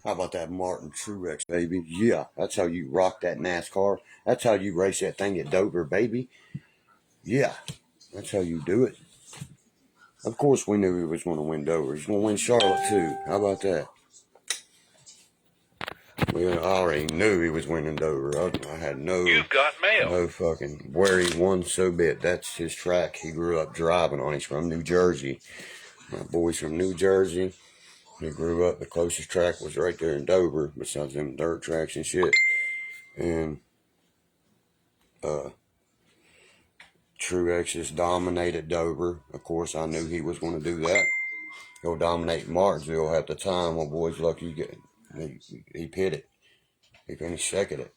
How about that Martin Truex, baby? Yeah, that's how you rock that NASCAR. That's how you race that thing at Dover, baby. Yeah, that's how you do it. Of course, we knew he was going to win Dover. He's going to win Charlotte, too. How about that? Well, I already knew he was winning Dover. I had You've got mail. no fucking where he won so bit. That's his track. He grew up driving on. He's from New Jersey. My boy's from New Jersey. He grew up. The closest track was right there in Dover, besides them dirt tracks and shit. And Truex just dominated Dover. Of course, I knew he was going to do that. He'll dominate Martinsville at the time. Well, boys, lucky he pitted. He finished second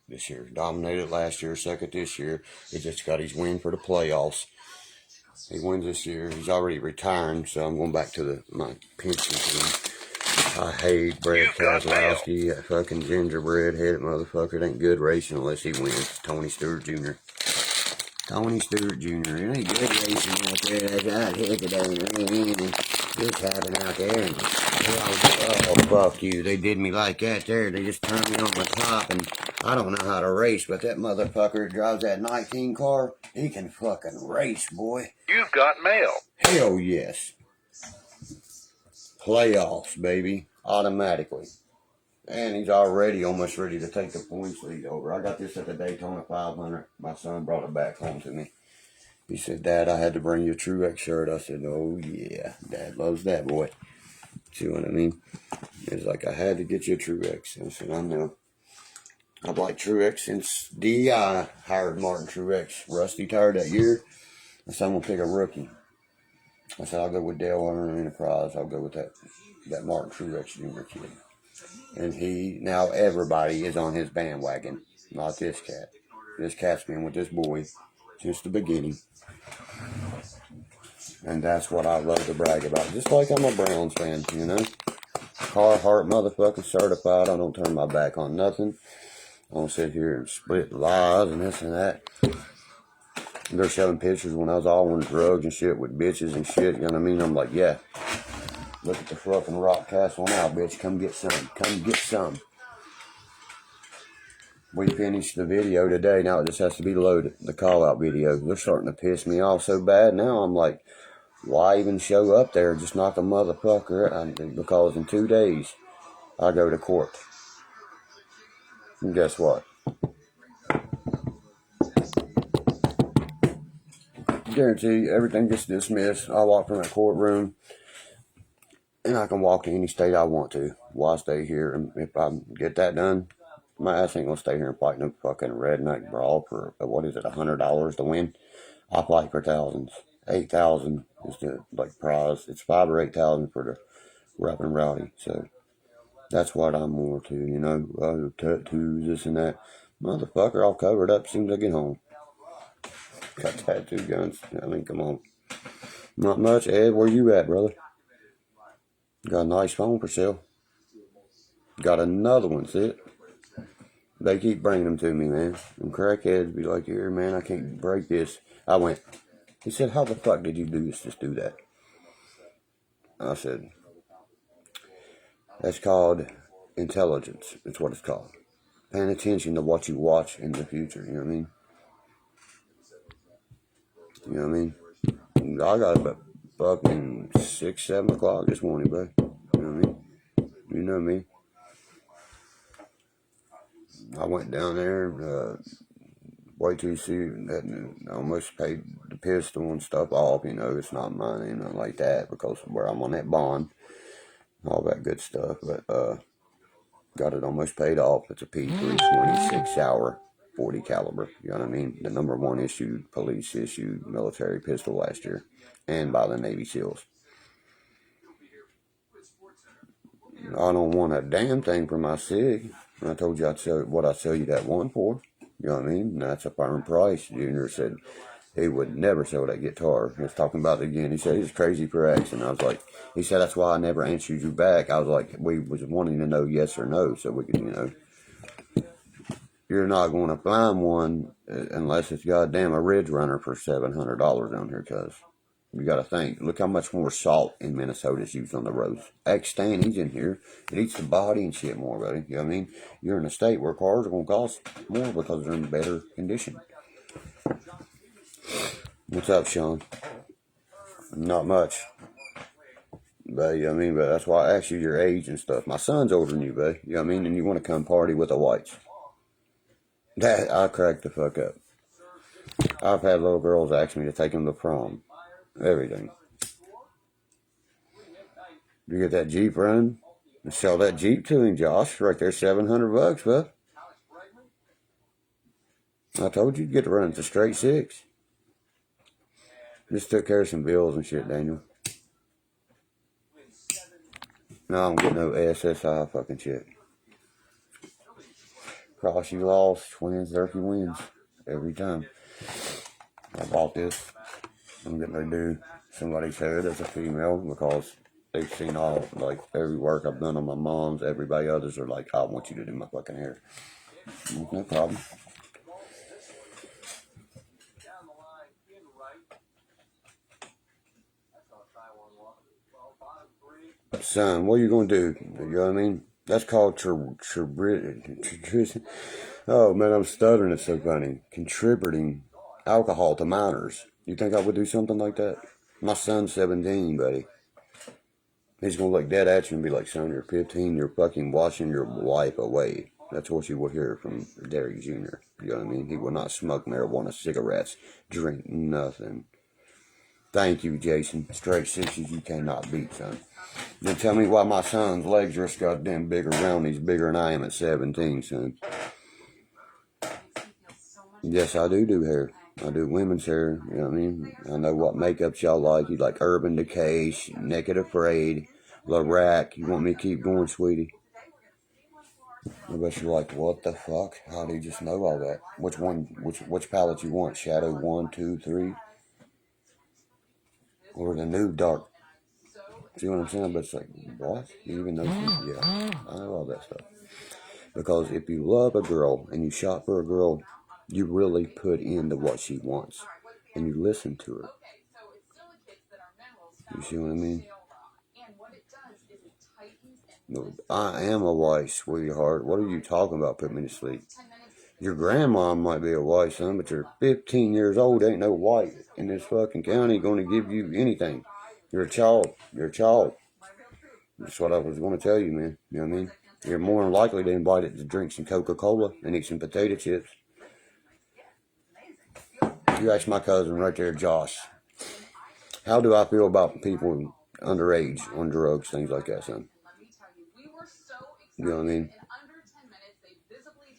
this year. Dominated last year, second this year. He just got his win for the playoffs. He wins this year. He's already retiring, so I'm going back to my pension team. I hate Brad Keselowski, that fucking gingerbread-headed motherfucker. It ain't good racing unless he wins. Tony Stewart Jr. Tony Stewart Jr. It ain't good racing out there. That's out here today. Just happened out there. And, oh, fuck you. They did me like that there. They just turned me on the top. And I don't know how to race, but that motherfucker drives that 19 car. He can fucking race, boy. You've got mail. Hell yes. Playoffs, baby. Automatically. And he's already almost ready to take the points lead over. I got this at the Daytona 500. My son brought it back home to me. He said, Dad, I had to bring you a Truex shirt. I said, oh, yeah. Dad loves that boy. See what I mean? It's like, I had to get you a Truex. I said, I know. I've liked Truex since DI hired Martin Truex. Rusty tired that year. I said, I'm going to pick a rookie. I said, I'll go with Dale Hunter Enterprise. I'll go with that Martin Truex Jr. kid. And now everybody is on his bandwagon. Not this cat. This cat's been with this boy since the beginning. And that's what I love to brag about. Just like I'm a Browns fan, you know. Carhartt motherfucking certified. I don't turn my back on nothing. I don't sit here and split lies and this and that. They're showing pictures when I was all on drugs and shit with bitches and shit. You know what I mean? I'm like, yeah. Look at the fucking rock castle now, bitch. Come get some. Come get some. We finished the video today. Now it just has to be loaded. The call-out video. They're starting to piss me off so bad. Now I'm like, why even show up there? Just knock a motherfucker out. Because in 2 days, I go to court. And guess what? Guarantee you, everything gets dismissed. I walk from that courtroom. And I can walk to any state I want to while I stay here. And if I get that done, my ass ain't gonna stay here and fight no fucking redneck brawl for, what is it, $100 to win? I fight for thousands. 8,000 is the prize. It's 5,000 or 8,000 for the rough and rowdy. So that's what I'm more to, you know. Tattoos, this and that. Motherfucker, I'll cover it up as soon as I get home. Got tattoo guns. I mean, come on. Not much. Ed, where you at, brother? Got a nice phone for sale. Got another one, see it? They keep bringing them to me, man. Them crackheads be like, here, man, I can't break this. I went, he said, how the fuck did you just do that? I said, that's called intelligence. That's what it's called. Paying attention to what you watch in the future, you know what I mean? You know what I mean? I got about fucking 6, 7 o'clock this morning, bro. You know what I mean? You know me. I went down there, wait till you see that. I almost paid the pistol and stuff off, you know. It's not mine, ain't nothing like that, because of where I'm on that bond, all that good stuff. But got it almost paid off. It's a P3 26 hour 40 caliber. You know what I mean? The number 1 issued, police issued military pistol last year, and by the Navy SEALs. I don't want a damn thing for my SIG. I told you I'd sell you that one for. You know what I mean? And that's a firm price. Junior said he would never sell that guitar. He was talking about it again. He said he's crazy for X. And I was like, he said, that's why I never answered you back. I was like, we was wanting to know yes or no, so we could, you know. You're not going to find one unless it's goddamn a Ridge Runner for $700 down here, cuz. You got to think. Look how much more salt in Minnesota is used on the roads. X-Stan, he's in here. It eats the body and shit more, buddy. You know what I mean? You're in a state where cars are going to cost more because they're in better condition. What's up, Sean? Not much. But, you know what I mean? But that's why I asked you your age and stuff. My son's older than you, buddy. You know what I mean? And you want to come party with the whites. That, I cracked the fuck up. I've had little girls ask me to take them to prom. Everything. You get that Jeep running? And sell that Jeep to him, Josh. Right there, $700, bud. I told you to get to run. It's a straight 6. Just took care of some bills and shit, Daniel. No, I don't get no SSI fucking shit. Cross you lost, Twins, Derkie wins. Every time. I bought this. I'm getting ready to do somebody's hair that's a female because they've seen all, like, every work I've done on my mom's. Everybody others are like, I want you to do my fucking hair. No problem. Son, what are you going to do? You know what I mean? That's called oh, man, I'm stuttering. It's so funny. Contributing alcohol to minors. You think I would do something like that? My son's 17, buddy. He's going to look dead at you and be like, son, you're 15. You're fucking washing your life away. That's what you will hear from Derkie Jr. You know what I mean? He will not smoke marijuana, cigarettes, drink nothing. Thank you, Jason. Straight 6s you cannot beat, son. Then tell me why my son's legs are so goddamn bigger around. He's bigger than I am at 17, son. Yes, I do hair. I do women's hair. You know what I mean? I know what makeups y'all like. You like Urban Decay, Naked Afraid, Larac. You want me to keep going, sweetie? I bet you're like, what the fuck? How do you just know all that? Which palette you want? Shadow 1, 2, 3? Or the new dark? See what I'm saying? But it's like, what? You even know? Yeah, I know all that stuff. Because if you love a girl and you shop for a girl, you really put into what she wants. And you listen to her. You see what I mean? No, I am a wife, sweetheart. What are you talking about? Put me to sleep. Your grandma might be a wife, son, but you're 15 years old. Ain't no white in this fucking county going to give you anything. You're a child. You're a child. That's what I was going to tell you, man. You know what I mean? You're more than likely to invite it to drink some Coca-Cola and eat some potato chips. You ask my cousin right there, Josh. How do I feel about people underage on drugs, things like that, son? You know what I mean?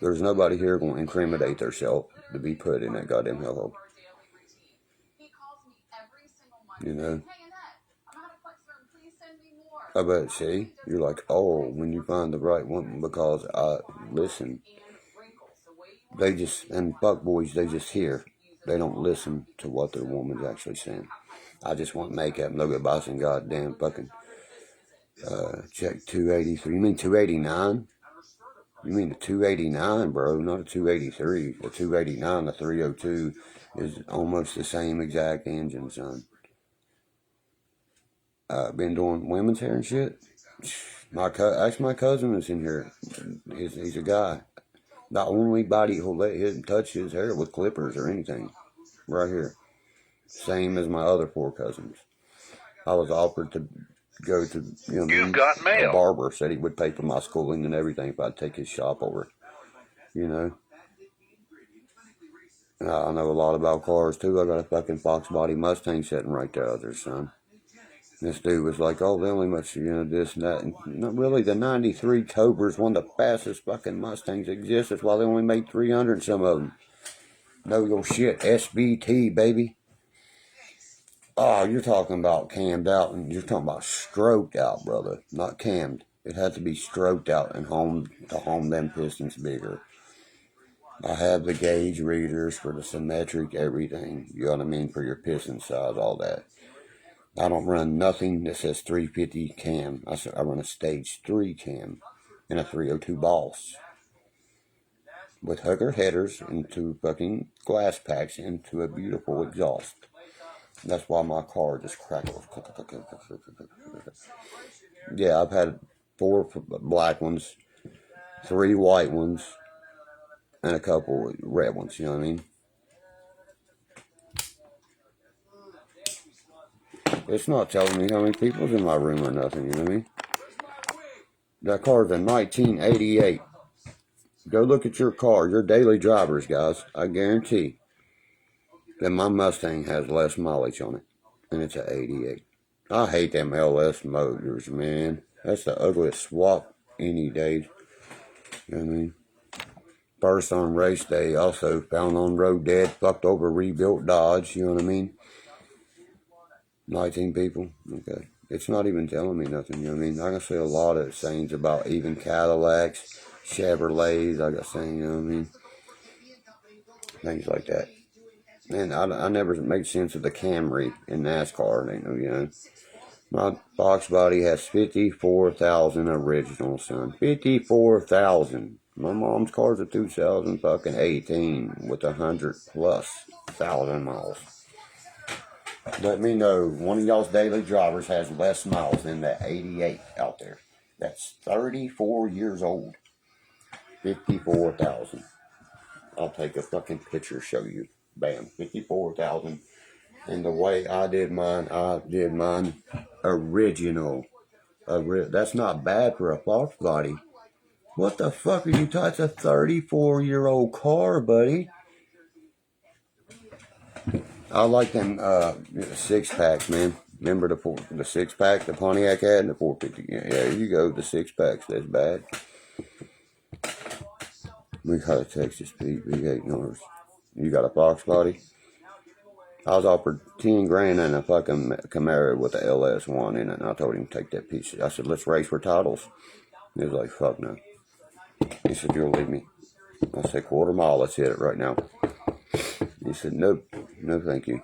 There's nobody here going to incriminate themselves to be put in that goddamn hellhole. You know? I bet, see, you're like, oh, when you find the right one, because listen, they just, and fuckboys, they just hear. They don't listen to what their woman's actually saying. I just want makeup and look at boss and goddamn fucking, check 283. You mean 289? You mean the 289, bro, not a 283. The 289, the 302 is almost the same exact engine, son. Been doing women's hair and shit. Actually, my cousin is in here. He's a guy. The only body who'll let him touch his hair with clippers or anything. Right here. Same as my other 4 cousins. I was offered to go to, you know, You've got mail. A barber said he would pay for my schooling and everything if I'd take his shop over. You know. I know a lot about cars too. I got a fucking Fox body Mustang sitting right there, son. This dude was like, oh, they only much, you know, this and that. And not really, the 93 Cobra is one of the fastest fucking Mustangs that exist. That's why they only made 300 and some of them. Know your shit. SBT, baby. Oh, you're talking about cammed out, and you're talking about stroked out, brother. Not cammed. It had to be stroked out and to home them pistons bigger. I have the gauge readers for the symmetric, everything. You know what I mean? For your piston size, all that. I don't run nothing that says 350 cam. I run a stage 3 cam and a 302 Boss. With hooker headers into fucking glass packs into a beautiful exhaust. That's why my car just crackles. Yeah, I've had 4 black ones, 3 white ones, and a couple red ones, you know what I mean? It's not telling me how many people's in my room or nothing, you know what I mean? That car's a 1988. Go look at your car, your daily drivers, guys. I guarantee that my Mustang has less mileage on it, and it's an 88. I hate them LS motors, man. That's the ugliest swap any day. You know what I mean? First on race day, also found on road dead, fucked over, rebuilt Dodge, you know what I mean? 19 people, okay. It's not even telling me nothing, you know what I mean? I can see a lot of things about even Cadillacs, Chevrolets, I got saying, you know what I mean? Things like that. Man, I never made sense of the Camry in NASCAR, you know. My box body has 54,000 original, son. 54,000. My mom's car's a 2018 with 100,000+ miles. Let me know one of y'all's daily drivers has less miles than that 88 out there. That's 34 years old. 54,000. I'll take a fucking picture, show you. Bam, 54,000. And the way I did mine original. That's not bad for a Fox body. What the fuck are you talking? It's a 34-year-old car, buddy. I like them 6-packs, man. Remember the 6-pack the Pontiac had and the 450? Yeah, there you go. The 6-packs. That's bad. We got a Texas Pete V8 North. You got a Fox body? I was offered 10 grand and a fucking Camaro with a LS1 in it, and I told him to take that piece. I said, let's race for titles. He was like, fuck no. He said, you'll leave me. I said, 1/4 mile, let's hit it right now. He said, nope, no thank you.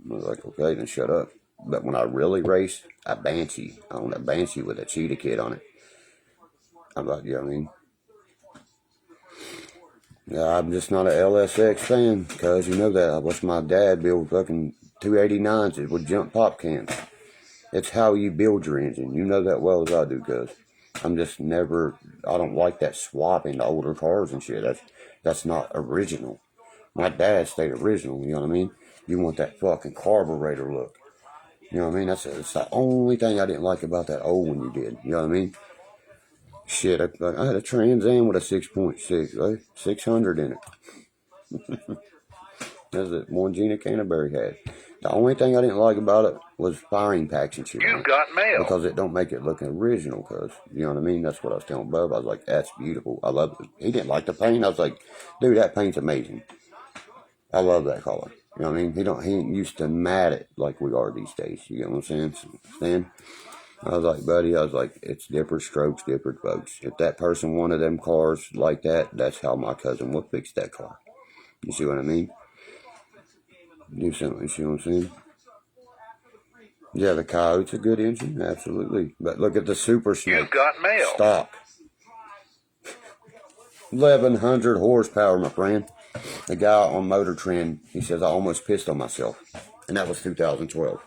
I was like, okay, then shut up. But when I really raced, I owned a Banshee with a cheetah kit on it. I'm like, you know what I mean? Yeah, I'm just not an LSX fan, because you know that. I watched my dad build fucking 289s that would jump pop cans. It's how you build your engine. You know that well as I do, cuz I'm just never, I don't like that swapping to older cars and shit. That's not original. My dad stayed original, you know what I mean? You want that fucking carburetor look. You know what I mean? That's the only thing I didn't like about that old one you did. You know what I mean? Shit, I had a Trans Am with a 6.6, 600 in it. That's the one Gina Canterbury had. The only thing I didn't like about it was firing packs and shit. You've got mail. Because it don't make it look original, cuz, you know what I mean? That's what I was telling Bub. I was like, that's beautiful. I love it. He didn't like the paint. I was like, dude, that paint's amazing. I love that color. You know what I mean? He ain't used to matte it like we are these days. You get what I'm saying? Stan? I was like, buddy, it's different strokes, different folks. If that person wanted them cars like that, that's how my cousin would fix that car. You see what I mean? You see what I'm saying? Yeah, the Coyote's a good engine, absolutely. But look at the Super Snake. You've got mail. Stock. 1,100 horsepower, my friend. The guy on Motor Trend, he says, I almost pissed on myself. And that was 2012.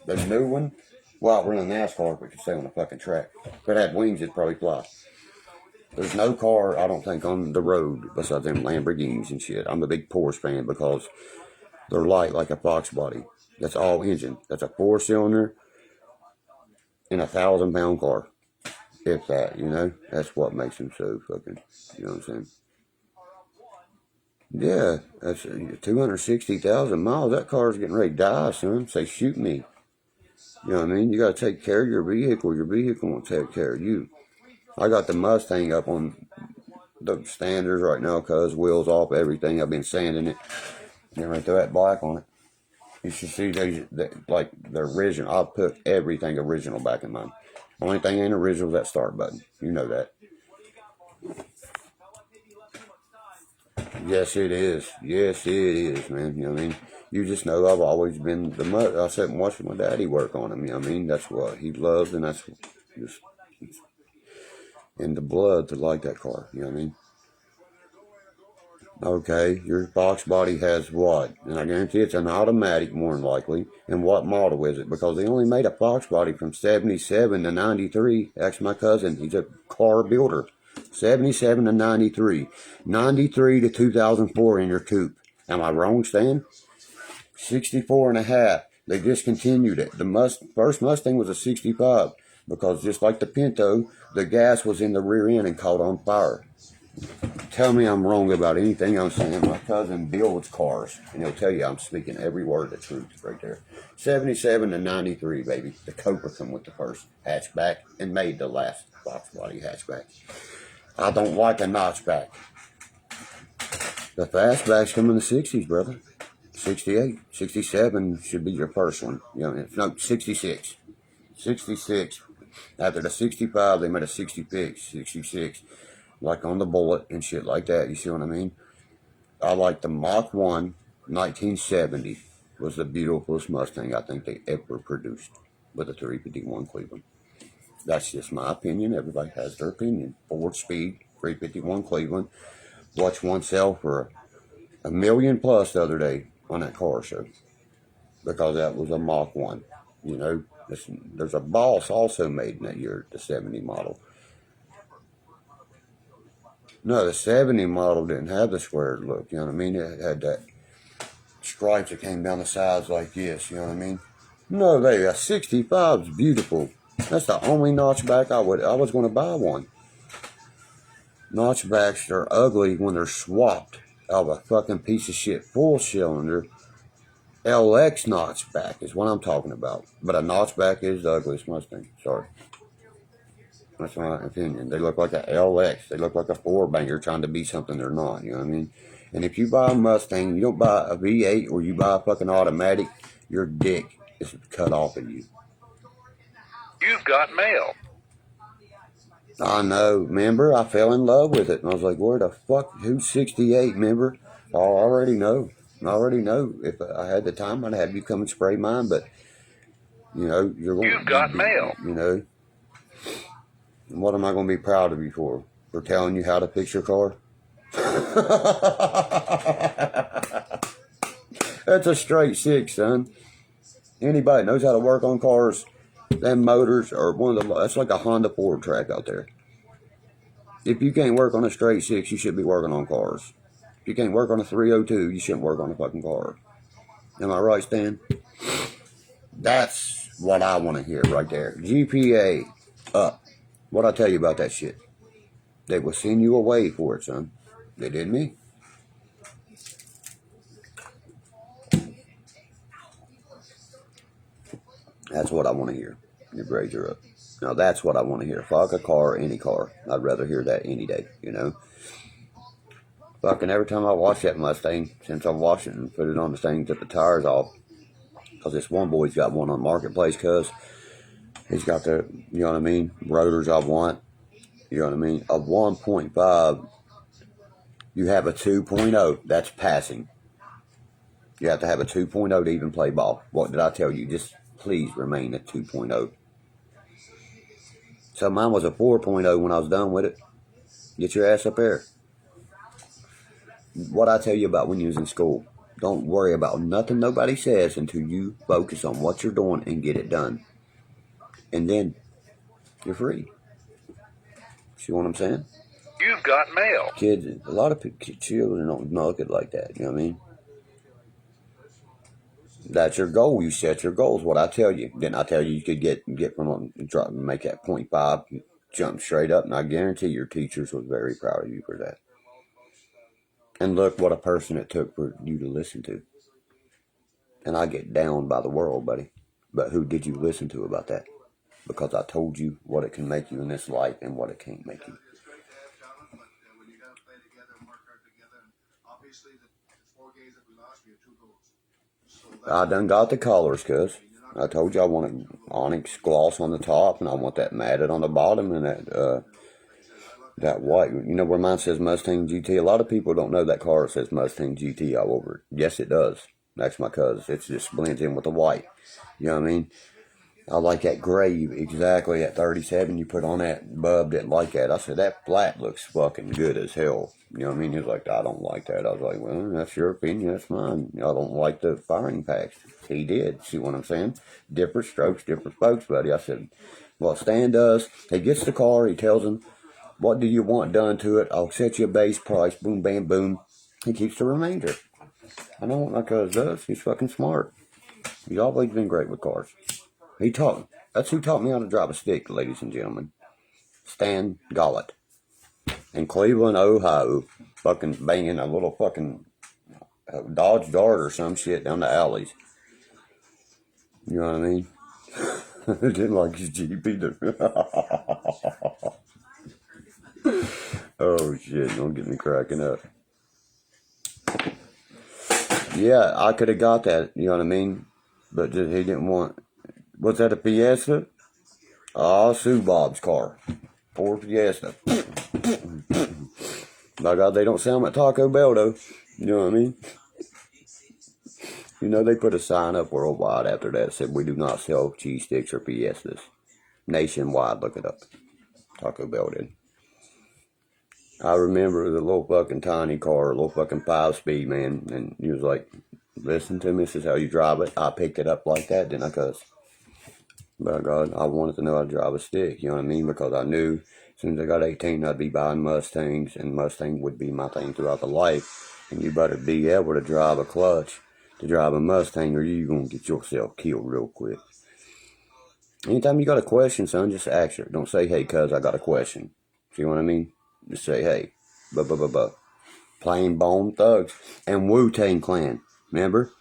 The new one, well, we're in NASCAR, we could stay on the fucking track. If it had wings, it'd probably fly. There's no car, I don't think, on the road besides them Lamborghinis and shit. I'm a big Porsche fan because they're light like a Fox body. That's all engine. That's a 4-cylinder in a 1,000-pound car. If that, you know? That's what makes them so fucking, you know what I'm saying? Yeah, that's 260,000 miles. That car's getting ready to die, son. Say, shoot me. You know what I mean? You got to take care of your vehicle. Your vehicle won't take care of you. I got the Mustang up on the standards right now because wheels off, everything. I've been sanding it. Getting ready to throw that black on it. You should see these, like the original. I'll put everything original back in mine. Only thing ain't original is that start button. You know that. Yes, it is. Yes, it is, man. You know what I mean? You just know I've always been I sat and watched my daddy work on him. You know what I mean? That's what he loved, and that's just in the blood to like that car. You know what I mean? Okay, your box body has what? And I guarantee it's an automatic, more than likely. And what model is it? Because they only made a box body from 77 to 93. That's my cousin. He's a car builder. 77 to 93. 93 to 2004 in your coupe. Am I wrong, Stan? 64 and a half. They discontinued it. The first Mustang was a 65 because just like the Pinto, the gas was in the rear end and caught on fire. Tell me I'm wrong about anything I'm saying. My cousin builds cars, and he'll tell you I'm speaking every word of truth right there. 77 to 93, baby. The Cobra come with the first hatchback and made the last box body hatchback. I don't like a notchback. The fastbacks come in the 60s, brother. 68, 67 should be your first one. You know, no, 66. 66. After the 65, they made a 66. Like on the Bullet and shit like that. You see what I mean? I like the Mach 1, 1970 was the beautifulest Mustang I think they ever produced with a 351 Cleveland. That's just my opinion. Everybody has their opinion. 4-speed, 351 Cleveland. Watched one sell for $1 million plus the other day on that car show because that was a Mach 1. You know, there's a Boss also made in that year, the 70 model. No, the 70 model didn't have the squared look, you know what I mean? It had that stripes that came down the sides like this, you know what I mean? No, a 65 is beautiful. That's the only notchback I was going to buy one. Notchbacks are ugly when they're swapped out of a fucking piece of shit full cylinder. LX notchback is what I'm talking about. But a notchback is the ugliest Mustang. Sorry. That's my opinion. They look like a LX. They look like a four-banger trying to be something they're not. You know what I mean? And if you buy a Mustang, you don't buy a V8 or you buy a fucking automatic, your dick is cut off of you. You've got mail. I know. Remember, I fell in love with it. And I was like, where the fuck? Who's 68, remember? I already know. If I had the time, I'd have you come and spray mine. But, you know, You've got mail. You know. And what am I going to be proud of you for? For telling you how to fix your car? That's a straight 6, son. Anybody knows how to work on cars, them motors are that's like a Honda Ford track out there. If you can't work on a straight 6, you should be working on cars. If you can't work on a 302, you shouldn't work on a fucking car. Am I right, Stan? That's what I want to hear right there. GPA up. What'd I tell you about that shit? They will send you away for it, son. They did me. That's what I want to hear. Your grades are up. Now that's what I want to hear. Fuck a car, any car. I'd rather hear that any day, you know. Fucking every time I wash that Mustang, since I wash it and put it on the thing, took the tires off. Because this one boy's got one on Marketplace, cuz. He's got the, you know what I mean, rotors I want. You know what I mean? A 1.5, you have a 2.0. That's passing. You have to have a 2.0 to even play ball. What did I tell you? Just please remain a 2.0. So mine was a 4.0 when I was done with it. Get your ass up there. What I tell you about when you was in school. Don't worry about nothing nobody says until you focus on what you're doing and get it done. And then you're free. See what I'm saying? You've got mail. Kids, a lot of children don't look it like that. You know what I mean? That's your goal. You set your goals. What I tell you. Then I tell you could get from drop, make that 0.5, jump straight up, and I guarantee your teachers was very proud of you for that. And look what a person it took for you to listen to. And I get down by the world, buddy. But who did you listen to about that? Because I told you what it can make you in this life and what it can't make you. I done got the colors, cuz. I told you I wanted onyx gloss on the top, and I want that matted on the bottom, and that white. You know where mine says Mustang GT? A lot of people don't know that car says Mustang GT all over it. Yes, it does. That's my cuz. It just blends in with the white. You know what I mean? I like that gray, exactly, that 37 you put on that bub, didn't like that. I said, that flat looks fucking good as hell. You know what I mean? He was like, I don't like that. I was like, well, that's your opinion, that's mine. I don't like the firing packs. He did, see what I'm saying? Different strokes, different folks, buddy. I said, well, Stan does. He gets the car, he tells him, what do you want done to it? I'll set you a base price, boom, bam, boom. He keeps the remainder. I know what my cousin does. He's fucking smart. He's always been great with cars. That's who taught me how to drive a stick, ladies and gentlemen. Stan Gollett. In Cleveland, Ohio. Fucking banging a little fucking Dodge Dart or some shit down the alleys. You know what I mean? Didn't like his Jeep either. Oh shit, don't get me cracking up. Yeah, I could have got that, you know what I mean? But he didn't want. Was that a Fiesta? Oh, Sue Bob's car. Ford Fiesta. My God, they don't sound like Taco Bell though. You know what I mean? You know, they put a sign up worldwide after that that said, we do not sell cheese sticks or Fiestas. Nationwide, look it up. Taco Bell did. I remember the little fucking tiny car, little fucking 5-speed, man. And he was like, listen to me, this is how you drive it. I picked it up like that, didn't I, cuz? By God, I wanted to know how to drive a stick, you know what I mean? Because I knew as soon as I got 18, I'd be buying Mustangs, and Mustang would be my thing throughout the life. And you better be able to drive a clutch to drive a Mustang, or you're going to get yourself killed real quick. Anytime you got a question, son, just ask her. Don't say, hey, cuz, I got a question. See what I mean? Just say, hey, Plain Bone Thugs. And Wu-Tang Clan, remember?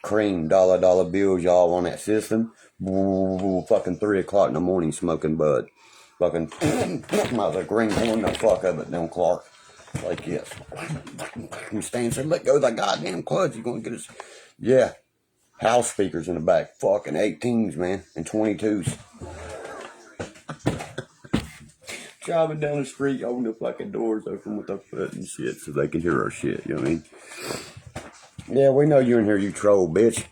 Cream, dollar bills, y'all on that system. Fucking 3 o'clock in the morning smoking bud. Fucking, I was like, greenhorn the fuck of it, don't Clark. Like this. And Stan said, let go of that goddamn clutch, you're gonna get us. Yeah. House speakers in the back. Fucking 18s, man. And 22s. Driving down the street, holding the fucking doors open with their foot and shit so they can hear our shit, you know what I mean? Yeah, we know you in here, you troll, bitch.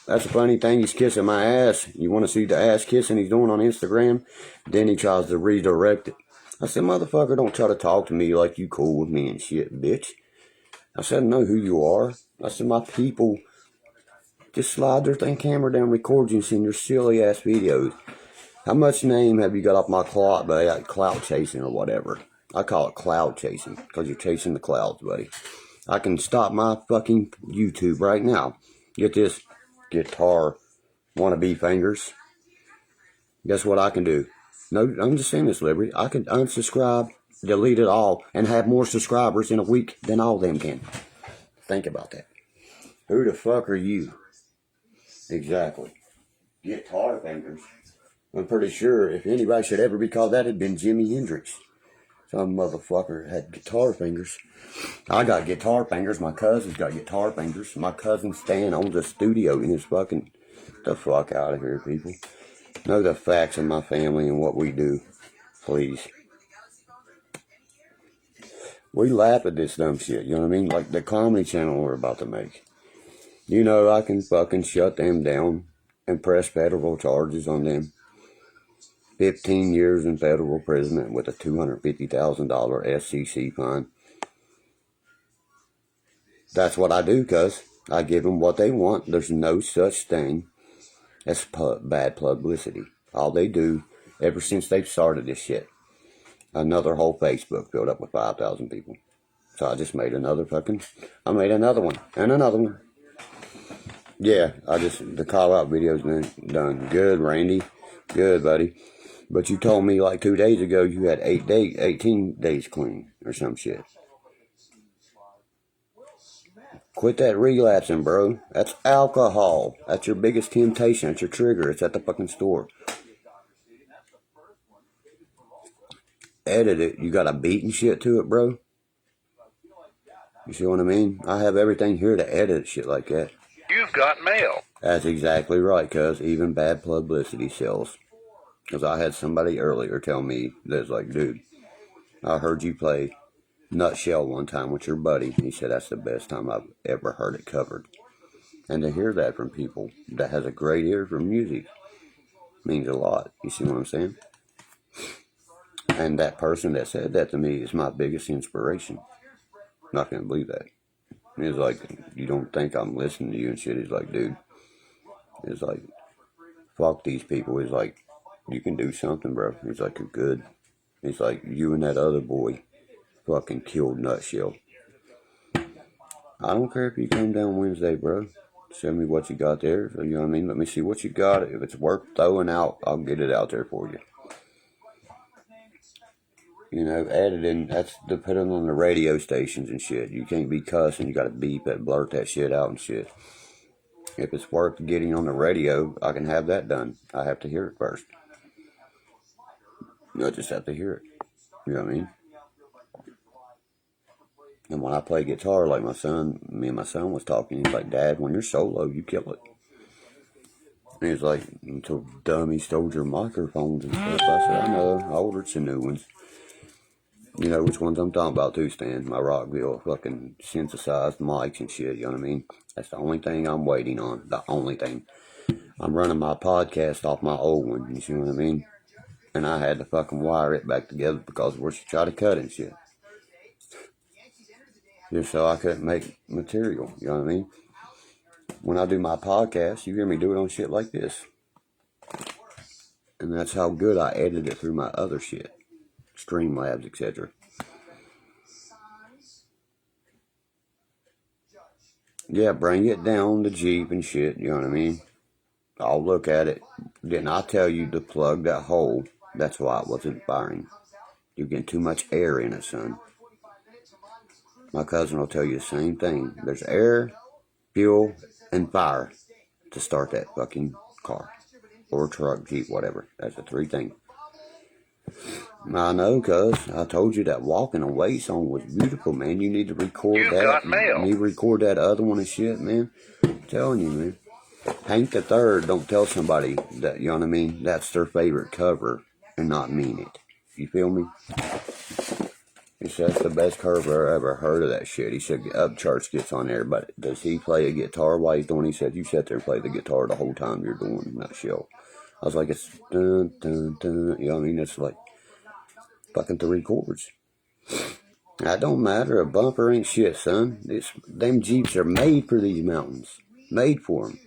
That's the funny thing, he's kissing my ass. You want to see the ass kissing he's doing on Instagram? Then he tries to redirect it. I said, motherfucker, don't try to talk to me like you cool with me and shit, bitch. I said, I know who you are. I said, my people just slide their thing camera down, record you and send your silly ass videos. How much name have you got off my clout, buddy? Like clout chasing or whatever. I call it cloud chasing because you're chasing the clouds, buddy. I can stop my fucking YouTube right now. Get this guitar wannabe fingers. Guess what I can do? No, I'm just saying this, Liberty. I can unsubscribe, delete it all, and have more subscribers in a week than all of them can. Think about that. Who the fuck are you? Exactly. Guitar fingers. I'm pretty sure if anybody should ever be called that, it'd been Jimi Hendrix. Some motherfucker had guitar fingers. I got guitar fingers. My cousin's got guitar fingers. My cousin Stan owns a studio in his fucking... Get the fuck out of here, people. Know the facts of my family and what we do. Please. We laugh at this dumb shit, you know what I mean? Like the comedy channel we're about to make. You know, I can fucking shut them down and press federal charges on them. 15 years in federal prison with a $250,000 SEC fine. That's what I do, cuz. I give them what they want. There's no such thing as bad publicity. All they do, ever since they've started this shit, another whole Facebook filled up with 5,000 people. So I just made another I made another one, and another one. Yeah, the call-out video's been done. Good, Randy. Good, buddy. But you told me like 2 days ago you had 18 days clean or some shit. Quit that relapsing, bro. That's alcohol. That's your biggest temptation. That's your trigger. It's at the fucking store. Edit it. You got a beat and shit to it, bro? You see what I mean? I have everything here to edit shit like that. You've got mail. That's exactly right, cuz. Even bad publicity sells. Because I had somebody earlier tell me that's like, dude, I heard you play Nutshell one time with your buddy. He said that's the best time I've ever heard it covered. And to hear that from people that has a great ear for music, means a lot. You see what I'm saying? And that person that said that to me is my biggest inspiration. Not gonna believe that. He's like, you don't think I'm listening to you and shit. He's like, dude, it's like, fuck these people. He's like, you can do something, bro. He's like, you're good. He's like, you and that other boy fucking killed Nutshell. I don't care if you come down Wednesday, bro. Send me what you got there. So, you know what I mean? Let me see what you got. If it's worth throwing out, I'll get it out there for you. You know, add it in. That's to put it on the radio stations and shit. You can't be cussing. You got to beep it, blurt that shit out and shit. If it's worth getting on the radio, I can have that done. I have to hear it first. I just have to hear it. You know what I mean? And when I play guitar, like me and my son was talking, he's like, Dad, when you're solo, you kill it. And he's like, until dummy stole your microphones and stuff. I said, I know, I ordered some new ones. You know which ones I'm talking about too, Stan. My Rockville fucking synthesized mics and shit, you know what I mean? That's the only thing I'm waiting on. The only thing. I'm running my podcast off my old one, you see what I mean? And I had to fucking wire it back together because where she tried to cut it and shit. Just so I couldn't make material, you know what I mean? When I do my podcast, you hear me do it on shit like this. And that's how good I edit it through my other shit. Streamlabs, etc. Yeah, bring it down the Jeep and shit, you know what I mean? I'll look at it. Then I'll tell you to plug that hole. That's why it wasn't firing. You're getting too much air in it, son. My cousin will tell you the same thing. There's air, fuel, and fire to start that fucking car. Or truck, Jeep, whatever. That's the three things. I know, cuz. I told you that Walking Away song was beautiful, man. You need to record You've that. got mail. You need to record that other one and shit, man. I'm telling you, man. Hank the Third don't tell somebody that, you know what I mean, that's their favorite cover and not mean it. You feel me? He said that's the best cover I ever heard of that shit. He said Upchurch gets on there, but does he play a guitar while he's doing it? He said, you sit there and play the guitar the whole time you're doing that show. I was like, it's dun, dun, dun. You know what I mean? It's like fucking 3 chords. That don't matter. A bumper ain't shit, son. Them Jeeps are made for these mountains. Made for them.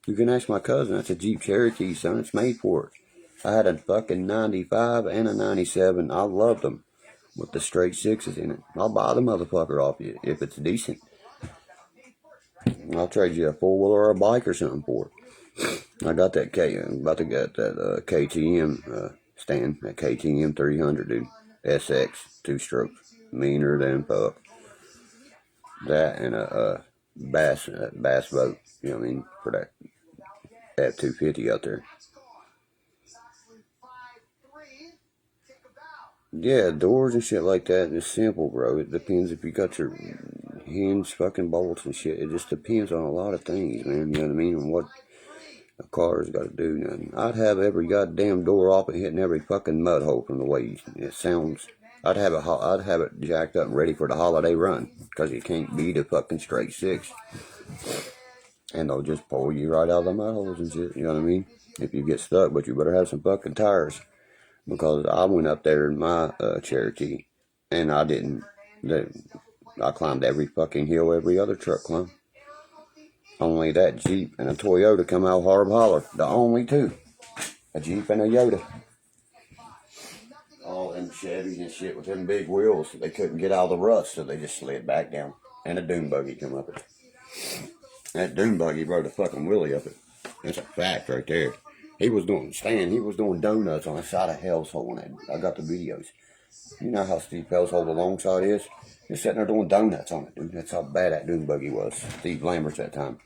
You can ask my cousin. That's a Jeep Cherokee, son. It's made for it. I had a fucking 95 and a 97. I loved them. With the straight 6s in it. I'll buy the motherfucker off you if it's decent. I'll trade you a 4-wheeler or a bike or something for it. I got that I'm about to get that KTM stand. That KTM 300, dude. SX, 2-stroke. Meaner than fuck. That and a bass boat. You know what I mean? For that F-250 out there. Yeah, doors and shit like that is simple, bro. It depends if you got your hinge fucking bolts and shit. It just depends on a lot of things, man. You know what I mean? And what a car's got to do. Nothing. I'd have every goddamn door off and hitting every fucking mud hole from the way it sounds. I'd have it jacked up and ready for the holiday run because you can't beat a fucking straight 6. And they'll just pull you right out of the mud holes and shit. You know what I mean? If you get stuck, but you better have some fucking tires. Because I went up there in my Cherokee, and I climbed every fucking hill every other truck climbed. Only that Jeep and a Toyota come out hard holler. The only two. A Jeep and a Yoda. All them Chevys and shit with them big wheels. They couldn't get out of the rust, so they just slid back down. And a dune buggy come up it. That dune buggy rode a fucking wheelie up it. That's a fact right there. He was doing donuts on the side of Hell's Hole. And I got the videos. You know how Steve Hell's Hole the long side is? He's sitting there doing donuts on it, dude. That's how bad that dune buggy was. Steve Lambert's that time.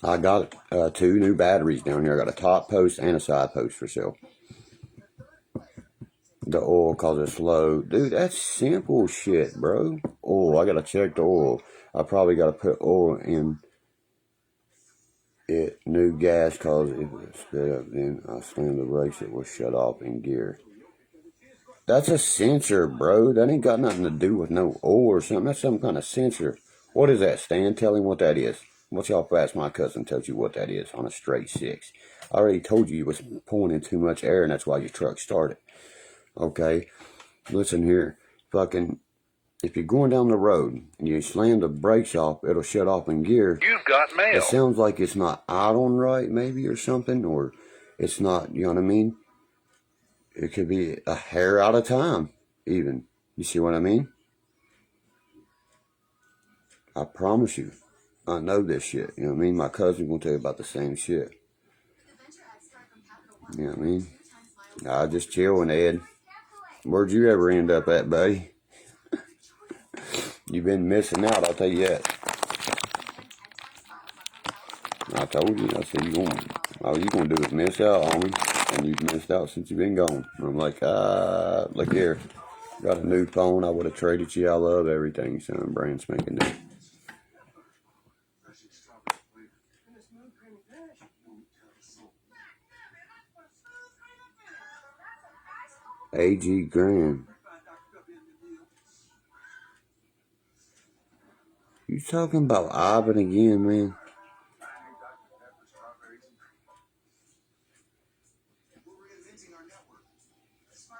I got 2 new batteries down here. I got a top post and a side post for sale. The oil cause it's low. Dude, that's simple shit, bro. Oil, I gotta check the oil. I probably gotta put oil in it, new gas, cause if it's sped up, then I slam the brakes, it will shut off in gear. That's a sensor, bro. That ain't got nothing to do with no oil or something. That's some kind of sensor. What is that, Stan? Tell him what that is. Watch how fast my cousin tells you what that is on a straight 6. I already told you was pulling in too much air, and that's why your truck started. Okay? Listen here. Fucking, if you're going down the road and you slam the brakes off, it'll shut off in gear. You've got mail. It sounds like it's not idling right, maybe, or something, or it's not, you know what I mean? It could be a hair out of time, even. You see what I mean? I promise you. I know this shit. You know what I mean? My cousin will tell you about the same shit. You know what I mean? I just chilling, Ed. Where'd you ever end up at, buddy? You've been missing out, I'll tell you that. I told you, I said, all you gonna do is miss out on me. And you've missed out since you've been gone. And I'm like, look here. Got a new phone, I would have traded you. I love everything, son. Brand spanking new. A.G. Graham. You talking about Ivan again, man?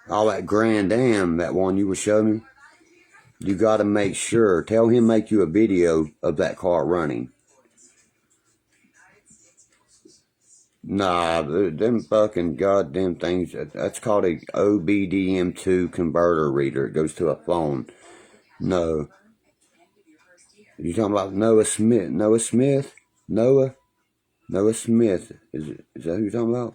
All that Grand Am, that one you were showing me. You got to make sure. Tell him make you a video of that car running. Nah, them fucking goddamn things. That's called a OBDM2 converter reader. It goes to a phone. No. You talking about Noah Smith? Noah Smith? Noah Smith. Is that who you're talking about?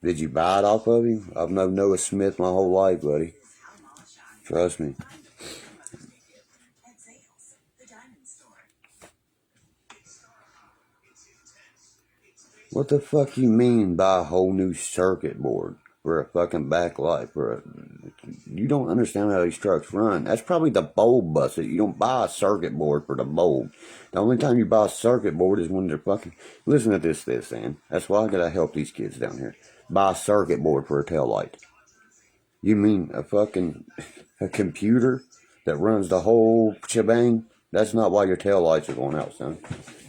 Did you buy it off of him? I've known Noah Smith my whole life, buddy. Trust me. What the fuck you mean buy a whole new circuit board for a fucking backlight? You don't understand how these trucks run. That's probably the bulb busted. You don't buy a circuit board for the bulb. The only time you buy a circuit board is when they're fucking... Listen to this, man. That's why I gotta help these kids down here. Buy a circuit board for a taillight. You mean a computer that runs the whole shebang? That's not why your taillights are going out, son.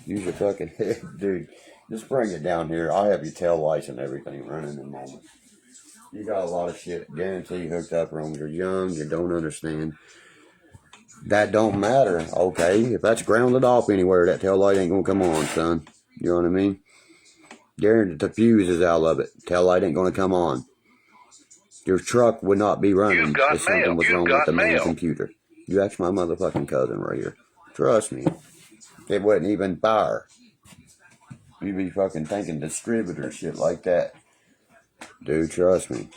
Use your fucking head, dude. Just bring it down here. I'll have your taillights and everything running in a moment. You got a lot of shit guaranteed hooked up wrong. You're young. You don't understand. That don't matter, okay? If that's grounded off anywhere, that taillight ain't gonna come on, son. You know what I mean? Guaranteed the fuse is out of it. Taillight ain't gonna come on. Your truck would not be running if something was wrong with the main computer. You ask my motherfucking cousin right here. Trust me. It wouldn't even fire. You be fucking thinking distributor shit like that. Dude, trust me.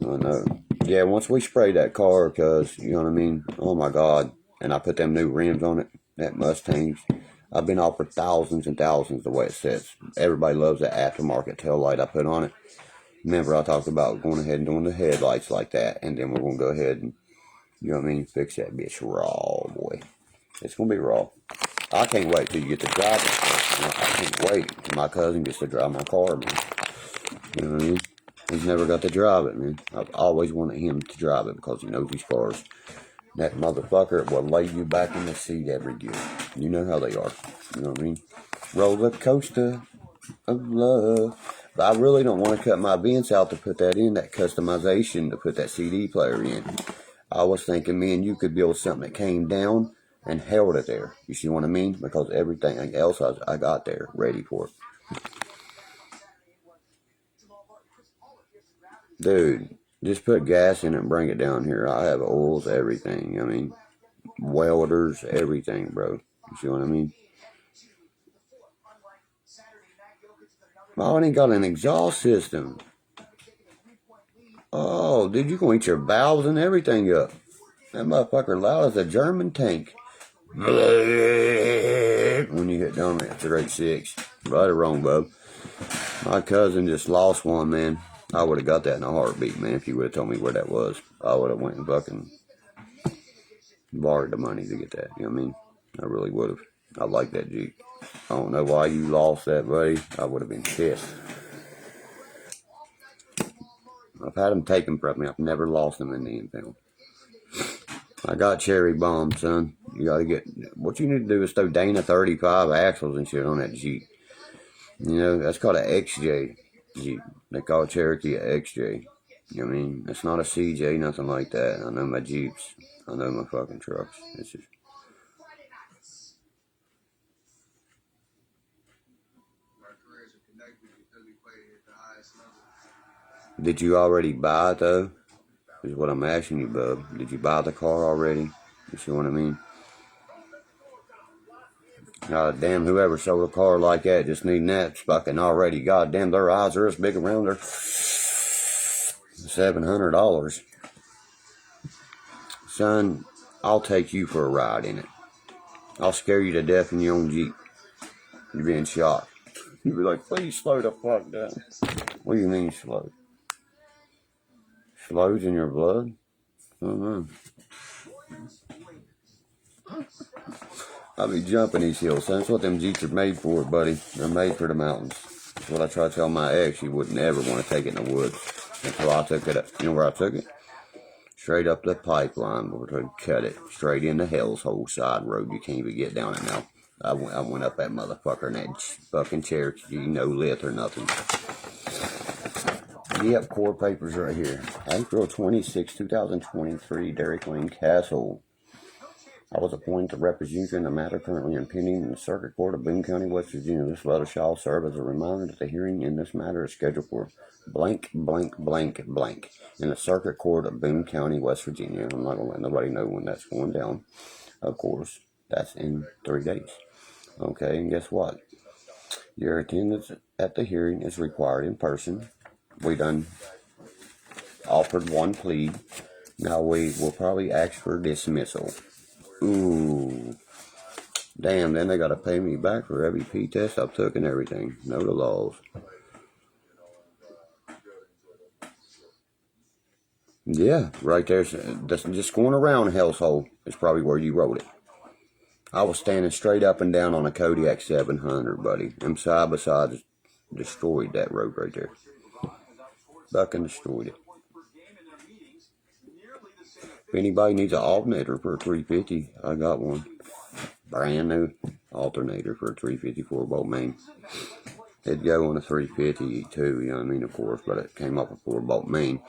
I know. Yeah, once we spray that car, cuz, you know what I mean? Oh my God. And I put them new rims on it, that Mustang. I've been offered thousands and thousands the way it sits. Everybody loves that aftermarket tail light I put on it. Remember, I talked about going ahead and doing the headlights like that. And then we're going to go ahead and, you know what I mean, fix that bitch raw, boy. It's going to be raw. I can't wait till you get to drive it. I can't wait till my cousin gets to drive my car, man. You know what I mean? He's never got to drive it, man. I've always wanted him to drive it because he knows these cars. That motherfucker will lay you back in the seat every year. You know how they are. You know what I mean? Roller coaster of love. But I really don't want to cut my vents out to put that in, that customization to put that CD player in. I was thinking me and you could build something that came down and held it there. You see what I mean? Because everything else I got there ready for it. Dude, just put gas in it and bring it down here. I have oils, everything. I mean, welders, everything, bro. You see what I mean? Oh, it ain't got an exhaust system. Oh, dude, you gonna eat your valves and everything up. That motherfucker loud as a German tank. When you hit down at 386. Right or wrong, bub. My cousin just lost one, man. I would have got that in a heartbeat, man, if you would have told me where that was. I would have went and fucking borrowed the money to get that. You know what I mean? I really would have. I like that Jeep. I don't know why you lost that, buddy. I would have been pissed. I've had them taken from me. I've never lost them in the impound. I got cherry bomb, son. You gotta get, what you need to do is throw Dana 35 axles and shit on that Jeep. You know, that's called an XJ Jeep. They call Cherokee a XJ. You know what I mean? It's not a CJ, nothing like that. I know my Jeeps. I know my fucking trucks. It's just... Did you already buy it, though? Is what I'm asking you, bub. Did you buy the car already? You see what I mean? God damn, whoever sold a car like that just needing that fucking already. God damn, their eyes are as big around their $700. Son, I'll take you for a ride in it. I'll scare you to death in your own Jeep. You're being shot. You'll be like, please slow the fuck down. What do you mean slow? Slow's in your blood? I don't know. I'll be jumping these hills, son. That's what them Jeeps are made for, buddy. They're made for the mountains. That's what I try to tell my ex. She would never want to take it in the woods. Until I took it up. You know where I took it? Straight up the pipeline. We're going to cut it straight into hell's whole side road. You can't even get down it now. I went up that motherfucker in that fucking Cherokee. No lift or nothing. Yep, core papers right here. April 26, 2023, Dairy Queen Castle. I was appointed to represent you in the matter currently impending in the Circuit Court of Boone County, West Virginia. This letter shall serve as a reminder that the hearing in this matter is scheduled for blank, blank, blank, blank in the Circuit Court of Boone County, West Virginia. I'm not going to let nobody know when that's going down. Of course, that's in 3 days. Okay, and guess what? Your attendance at the hearing is required in person. We done offered one plea. Now we will probably ask for dismissal. Ooh. Damn, then they gotta pay me back for every P test I've took and everything. Know the laws. Yeah, right there. Just going around Hell's Hole is probably where you wrote it. I was standing straight up and down on a Kodiak 700, buddy. Them side by side destroyed that road right there. Fucking destroyed it. If anybody needs an alternator for a 350, I got one. Brand new alternator for a 350 4-bolt main. It'd go on a 350 too, you know what I mean, of course, but it came off a 4-bolt main.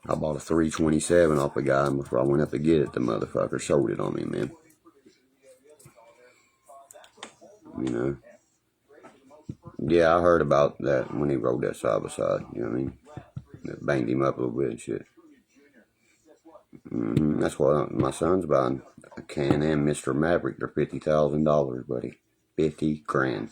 I bought a 327 off a guy, and before I went up to get it, the motherfucker sold it on me, man. You know? Yeah, I heard about that when he rode that side by side, you know what I mean? It banged him up a little bit and shit. That's what my son's buying. A Can-Am Mr. Maverick. They're $50,000, buddy. 50 grand.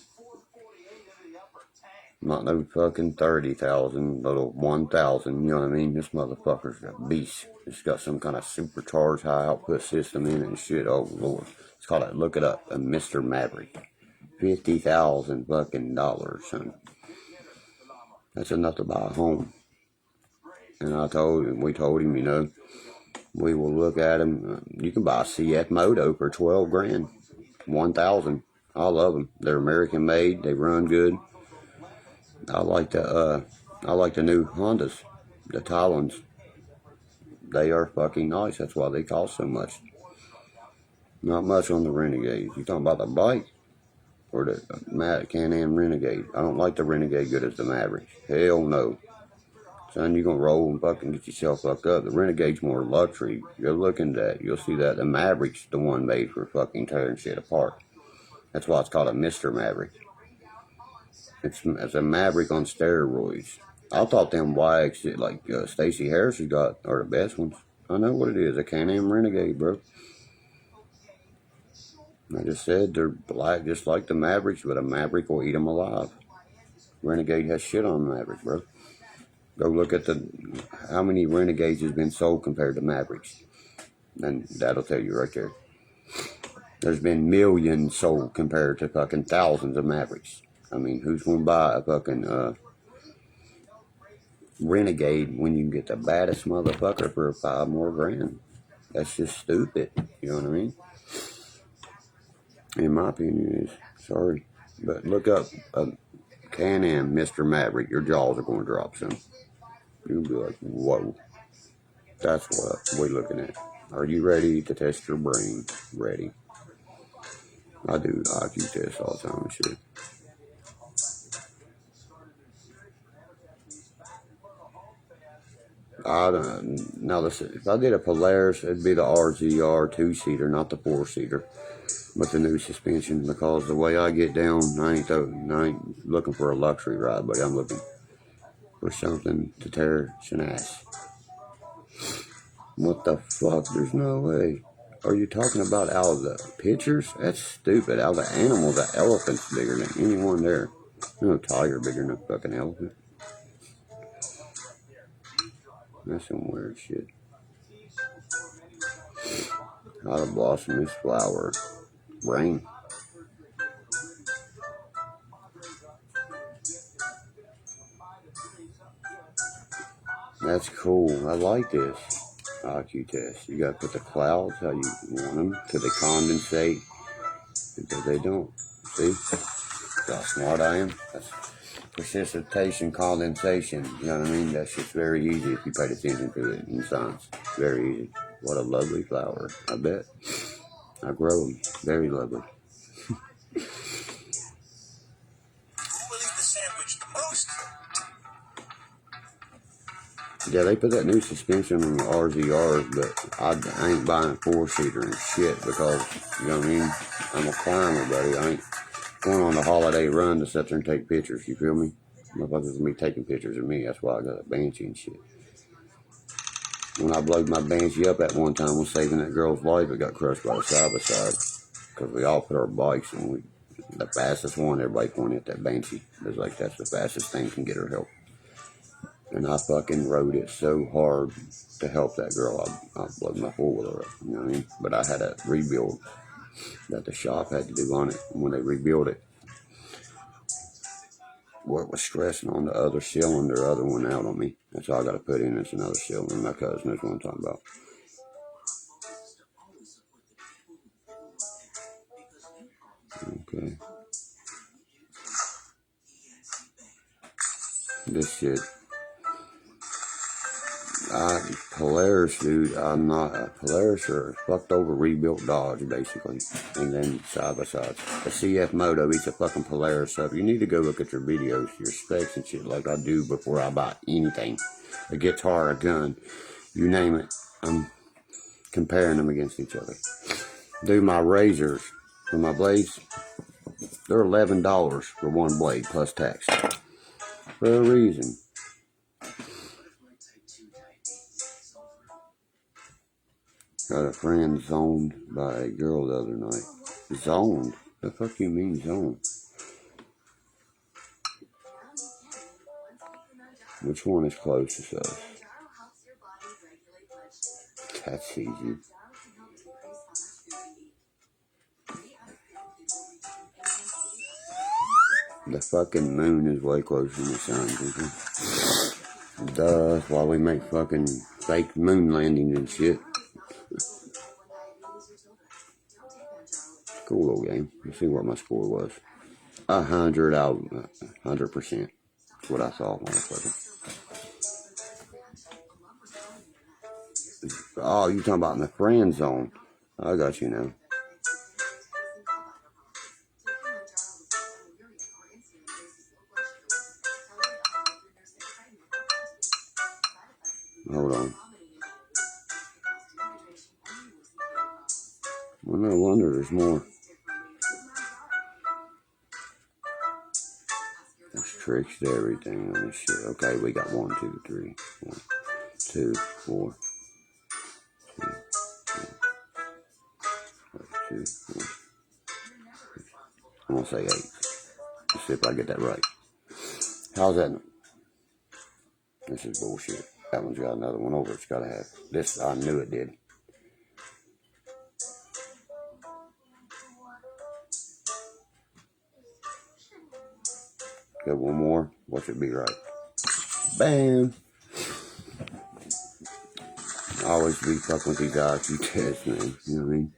Not no fucking 30,000, little 1,000. You know what I mean? This motherfucker's a beast. It's got some kind of supercharged high output system in it and shit. Oh lord, it's called it. Look it up. A Mr. Maverick. 50,000 fucking dollars, son. That's enough to buy a home. And we told him, you know, we will look at him. You can buy a CF Moto for 12 grand, 1,000. I love them. They're American made. They run good. I like the new Hondas, the Talons. They are fucking nice. That's why they cost so much. Not much on the Renegade. You talking about the bike or the Can-Am Renegade? I don't like the Renegade good as the Maverick. Hell no. Son, you're going to roll and fucking get yourself fucked up. The Renegade's more luxury. Go look into that. You'll see that. The Maverick's the one made for fucking tearing shit apart. That's why it's called a Mr. Maverick. It's a Maverick on steroids. I thought them YX, like Stacey Harris has got, are the best ones. I know what it is. A Can-Am Renegade, bro. I just said they're black just like the Mavericks, but a Maverick will eat them alive. Renegade has shit on Maverick, bro. Go look at how many Renegades has been sold compared to Mavericks. And that'll tell you right there. There's been millions sold compared to fucking thousands of Mavericks. I mean, who's going to buy a fucking Renegade when you can get the baddest motherfucker for 5 more grand? That's just stupid. You know what I mean? In my opinion, is sorry. But look up Can-Am Mr. Maverick. Your jaws are going to drop soon. You'll be like, whoa. That's what we're looking at. Are you ready to test your brain? Ready. I do IQ tests all the time and shit. I don't. Now listen, if I did a Polaris, it'd be the RZR 2-seater, not the 4-seater, with the new suspension. Because the way I get down, I ain't looking for a luxury ride, but I'm looking for something to tear some ass. What the fuck? There's no way. Are you talking about out of the pictures? That's stupid. Out of the animal, the elephant's bigger than anyone there. No tiger bigger than a fucking elephant. That's some weird shit. How to blossom this flower. Rain. That's cool. I like this IQ test. You gotta put the clouds how you want them. Till they condensate. Until they don't. See? How smart I am? That's precipitation, condensation. You know what I mean? That shit's very easy if you paid attention to it in science. Very easy. What a lovely flower. I bet. I grow them. Very lovely. Yeah, they put that new suspension on the RZR, but I ain't buying a 4-seater and shit because, you know what I mean? I'm a climber, buddy. I ain't going on the holiday run to sit there and take pictures, you feel me? Motherfuckers gonna be taking pictures of me. That's why I got a Banshee and shit. When I blowed my Banshee up at one time, was saving that girl's life, it got crushed by the side-by-side. Because we all put our bikes, and the fastest one, everybody pointed at that Banshee. It was like, that's the fastest thing can get her help. And I fucking rode it so hard to help that girl. I blew my 4-wheeler up, you know what I mean? But I had a rebuild that the shop had to do on it. And when they rebuilt it, what was stressing on the other cylinder, other one out on me. That's all I got to put in is another cylinder. My cousin is what I'm talking about. Okay. This shit. Polaris, dude, I'm not a Polaris or a fucked over rebuilt Dodge, basically. And then side by side. A CF Moto eats a fucking Polaris up. You need to go look at your videos, your specs and shit like I do before I buy anything. A guitar, a gun, you name it. I'm comparing them against each other. Dude, my razors for my blades, they're $11 for one blade plus tax. For a reason. Got a friend zoned by a girl the other night. Zoned? The fuck you mean zoned? Which one is closest to us? That's easy. The fucking moon is way closer than the sun, people. Duh, that's why we make fucking fake moon landings and shit. Cool little game. Let's see what my score was. 100 out, 100%. That's what I saw, motherfucker. Oh, you talking about in the friend zone? I got you now. Hold on. Well, no wonder there's more. There's tricks to everything on this shit. Okay, we got 1, 2, 3. 1, 2, 4. 2, 4. I'm gonna say 8. Let's see if I get that right. How's that? This is bullshit. That one's got another one over. It's gotta have this. I knew it did. Got one more. What should be right? Bam. I always be fucking with these guys who test, man. You know what I mean?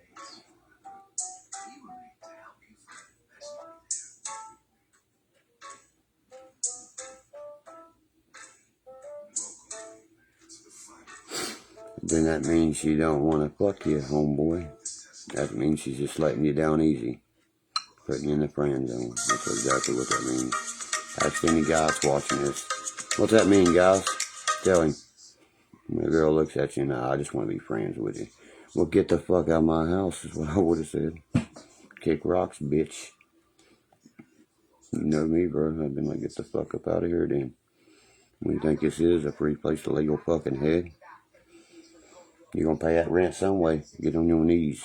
Then that means she don't want to fuck you, homeboy. That means she's just letting you down easy. Putting you in the friend zone. That's exactly what that means. Ask any guys watching this. What's that mean, guys? Tell him. When a girl looks at you, nah, I just want to be friends with you. Well, get the fuck out of my house is what I would have said. Kick rocks, bitch. You know me, bro. I've been like, get the fuck up out of here then. What do you think this is? A free place to lay your fucking head? You're gonna pay that rent some way. Get on your knees.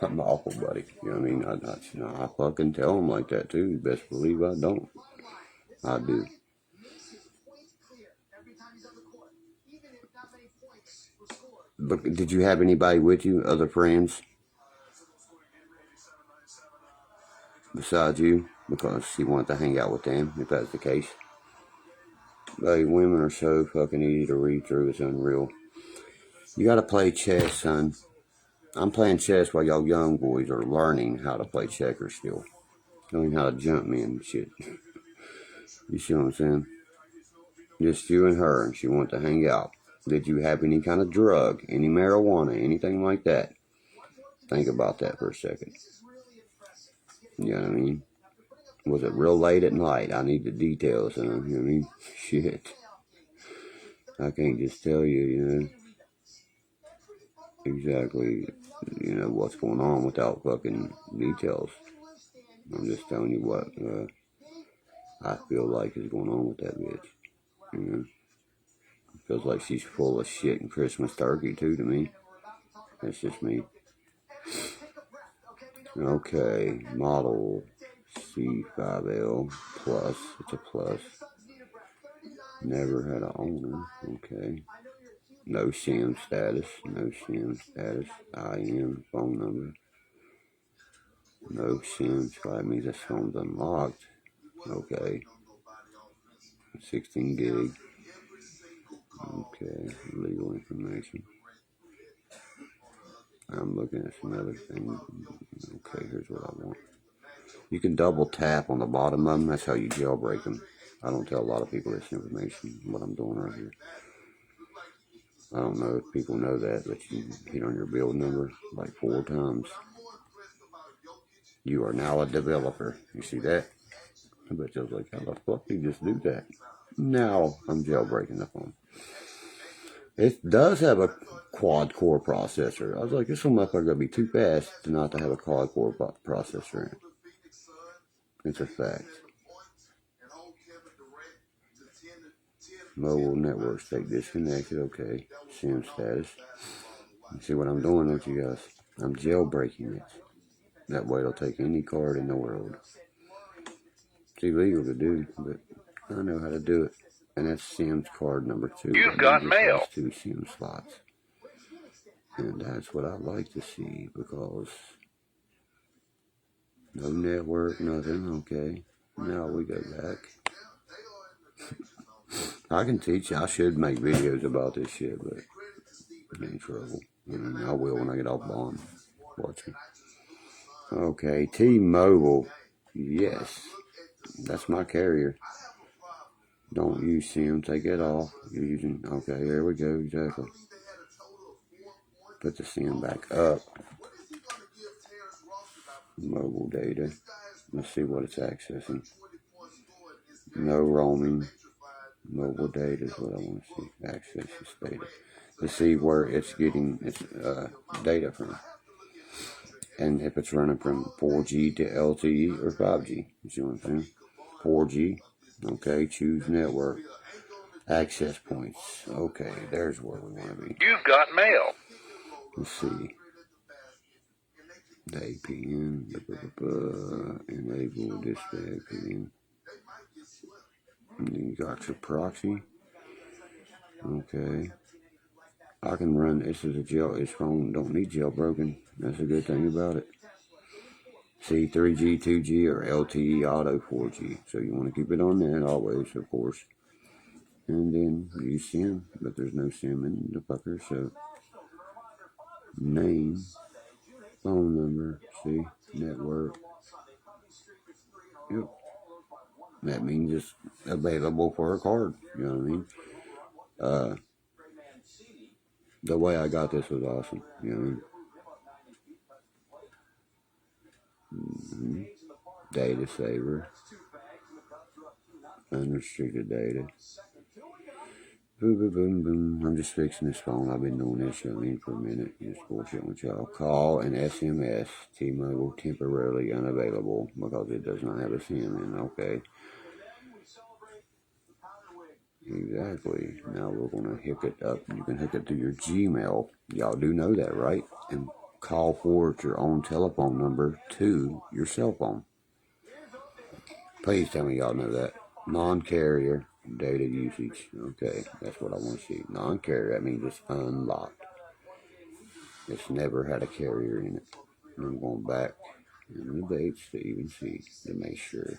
I'm awful, buddy. You know what I mean? I fucking tell them like that too. You best believe I don't. I do. But did you have anybody with you? Other friends? Besides you? Because she wanted to hang out with them, if that's the case. Buddy, women are so fucking easy to read through. It's unreal. You gotta play chess, son. I'm playing chess while y'all young boys are learning how to play checkers still. Learning how to jump me and shit. You see what I'm saying? Just you and her, and she wanted to hang out. Did you have any kind of drug, any marijuana, anything like that? Think about that for a second. You know what I mean? Was it real late at night? I need the details, you know what I mean? Shit. I can't just tell you, you know, exactly, you know, what's going on without fucking details. I'm just telling you what I feel like is going on with that bitch. You know? Feels like she's full of shit and Christmas turkey too to me. That's just me. Okay, model C5L plus. It's a plus. Never had an owner. Okay. No SIM status. No SIM status. IM phone number. No SIM. So that means this phone's unlocked. Okay. 16 gig. Okay. Legal information. I'm looking at some other things. Okay, here's what I want. You can double tap on the bottom of them. That's how you jailbreak them. I don't tell a lot of people this information, what I'm doing right here. I don't know if people know that, but you hit on your build number like 4 times. You are now a developer. You see that? I bet you was like, how the fuck do you just do that? Now I'm jailbreaking the phone. It does have a quad core processor. I was like, this one motherfucker gonna be too fast to not to have a quad core processor in it. It's a fact. Mobile network state disconnected. Okay. SIM status. You see what I'm doing with you guys? I'm jailbreaking it. That way it'll take any card in the world. It's illegal to do, but I know how to do it. And that's SIM's card number 2. You've got mail. 2 SIM slots. And that's what I like to see because no network, nothing. Okay. Now we go back. I can teach you. I should make videos about this shit, but I'm in trouble. I will when I get off bond. Watch me. Okay, T-Mobile. Yes. That's my carrier. Don't use SIM. Take it off. You're using. Okay, there we go. Exactly. Put the SIM back up. Mobile data. Let's see what it's accessing. No roaming. Mobile data is what I want to see. Access this data. To see where it's getting its data from. And if it's running from 4G to LTE or 5G. You see what I'm saying? 4G. Okay, choose network. Access points. Okay, there's where we want to be. You've got mail. Let's see. The APN. Enable display APN. And then you got your proxy. Okay. I can run. This is a jail. This phone don't need jailbroken. That's a good thing about it. See, 3G, 2G, or LTE Auto 4G. So you want to keep it on that always, of course. And then use SIM, but there's no SIM in the fucker, so name, phone number, see, network. Yep. That means it's available for a card, you know what I mean? The way I got this was awesome. You know what I mean? Data saver. Unrestricted data. Boom, boom, boom, boom. I'm just fixing this phone. I've been doing this, you know what I mean, for a minute. Just bullshit with y'all. Call and SMS. T-Mobile temporarily unavailable because it does not have a SIM in. Okay. Exactly. Now we're going to hook it up. You can hook it to your Gmail. Y'all do know that, right? And call forward your own telephone number to your cell phone. Please tell me y'all know that. Non-carrier data usage. Okay, that's what I want to see. Non-carrier, that means it's unlocked. It's never had a carrier in it. And I'm going back in the dates to even see, to make sure.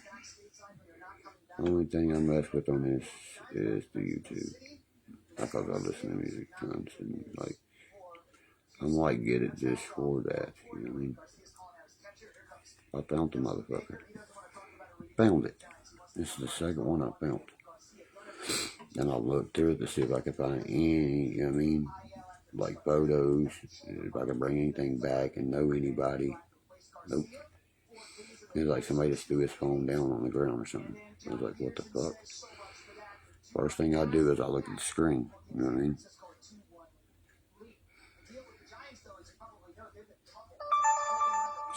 Only thing I mess with on this is the YouTube. Because I listen to music tons and like, I'm like, get it just for that. You know what I mean? I found the motherfucker. Found it. This is the second one I found. And I'll look through it to see if I can find any, you know what I mean? Like photos, if I can bring anything back and know anybody. Nope. It was like somebody just threw his phone down on the ground or something. I was like, what the fuck? First thing I do is I look at the screen. You know what I mean?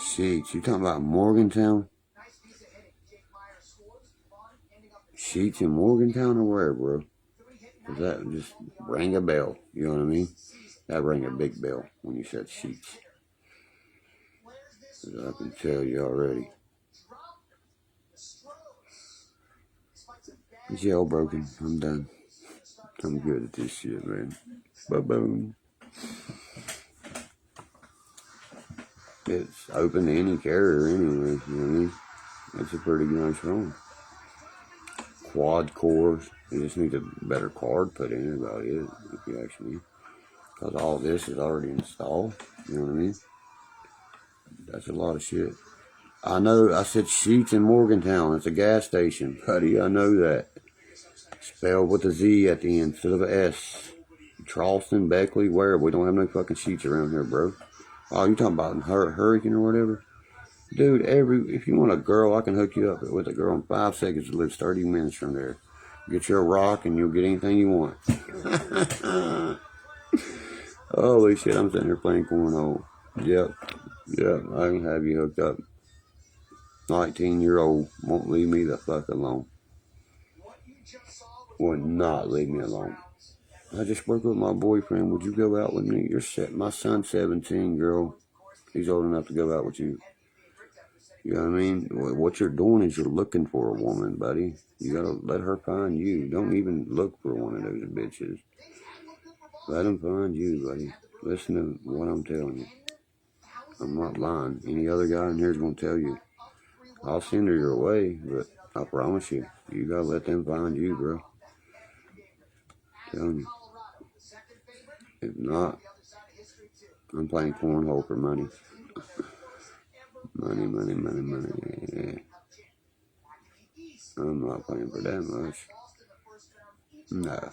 Sheets. You talking about Morgantown? Sheets in Morgantown or where, bro? Does that just ring a bell? You know what I mean? That rang a big bell when you said sheets. I can tell you already. Jailbroken. I'm done. I'm good at this shit, man. Ba-boom. It's open to any carrier anyway, you know what I mean? It's a pretty nice phone. Quad cores. You just need a better card put in about it, if you ask me. Because all this is already installed, you know what I mean? That's a lot of shit. I know, I said Sheets in Morgantown. It's a gas station, buddy. I know that. Spelled with a Z at the end instead of an S. Charleston, Beckley, where? We don't have no fucking Sheets around here, bro. Oh, you talking about Hurricane or whatever? Dude, if you want a girl, I can hook you up with a girl in 5 seconds that lives 30 minutes from there. Get you a rock and you'll get anything you want. Holy shit, I'm sitting here playing cornhole. Yep, I can have you hooked up. 19-year-old won't leave me the fuck alone. Would not leave me alone. I just broke up with my boyfriend. Would you go out with me? My son's 17, girl. He's old enough to go out with you. You know what I mean? What you're doing is you're looking for a woman, buddy. You gotta let her find you. Don't even look for one of those bitches. Let them find you, buddy. Listen to what I'm telling you. I'm not lying. Any other guy in here is gonna tell you. I'll send her your way, but I promise you, you gotta let them find you, bro. I'm telling you. If not, I'm playing cornhole for money. Money. I'm not playing for that much. No.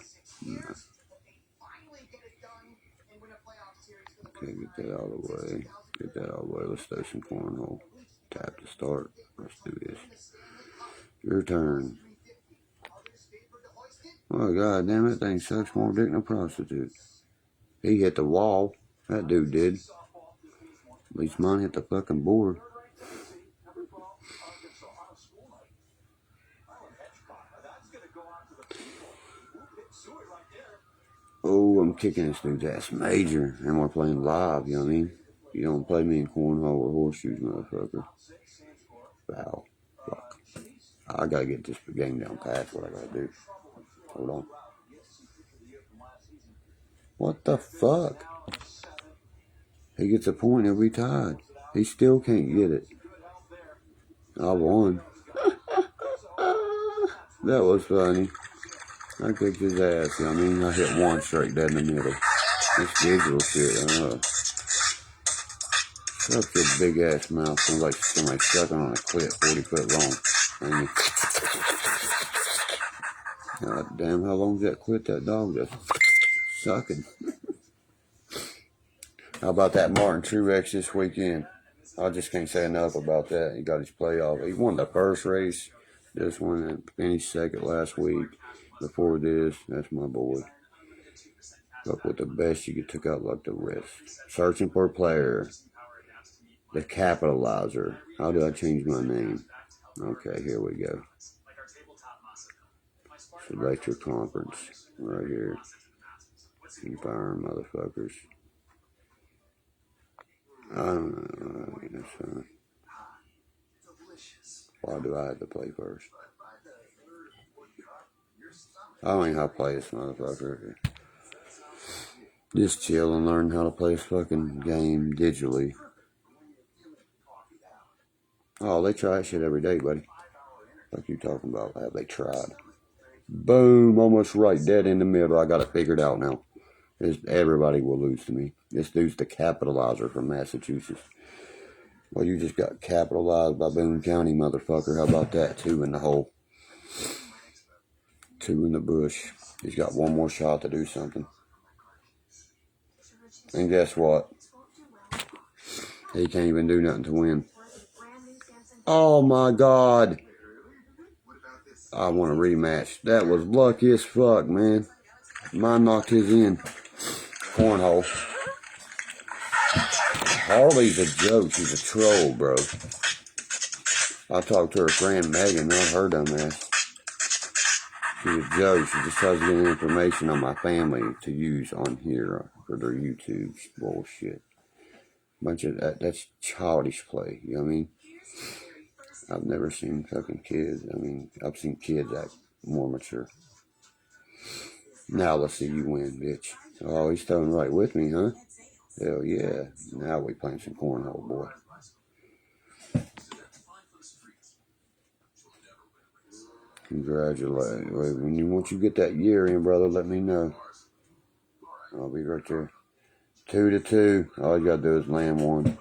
Okay, get that out of the way. Let's throw some cornhole. Tap to start. Let's do this. Your turn. Oh, god damn, that thing sucks more dick than a prostitute. He hit the wall. That dude did. At least mine hit the fucking board. Oh, I'm kicking this dude's ass major. And we're playing live, you know what I mean? You don't play me in cornhole or horseshoes, motherfucker. Foul. Fuck. I gotta get this game down past what I gotta do. Hold on. What the fuck? He gets a point, he'll be tied. He still can't get it. I won. That was funny. I kicked his ass, you know what I mean? I hit one straight dead in the middle. This digital shit, Shut your big ass mouth. Sounds like somebody sucking on a clip 40 foot long. God damn, how long's that clip that dog just sucking? How about that Martin Truex this weekend? I just can't say enough about that. He got his playoff. He won the first race. This one and finished second last week. Before this, that's my boy. Look with the best you took out like the rest. Searching for a player. The capitalizer. How do I change my name? Okay, here we go. Select your conference. Right here. Confirm, motherfuckers. I don't know. Why do I have to play first? I don't even know how to play this motherfucker. Just chill and learn how to play this fucking game digitally. Oh, they try that shit every day, buddy. What you talking about? Have they tried? Boom, almost right, dead in the middle. I got it figured out now. Everybody will lose to me. This dude's the capitalizer from Massachusetts. Well, you just got capitalized by Boone County, motherfucker. How about that? 2 in the hole. 2 in the bush. He's got one more shot to do something. And guess what? He can't even do nothing to win. Oh my God. I want a rematch. That was lucky as fuck, man. Mine knocked his in. Cornhole. Harley's a joke. She's a troll, bro. I talked to her friend Megan, not her dumbass. She's a joke. She just tries to get information on my family to use on here for their YouTube bullshit. Bunch of that's childish play. You know what I mean? I've never seen fucking kids. I mean, I've seen kids act more mature. Now let's see you win, bitch. Oh, he's throwing right with me, huh? Hell yeah. Now we playing some cornhole, boy. Congratulations. Once you get that year in, brother, let me know. I'll be right there. 2-2. All you gotta do is land one.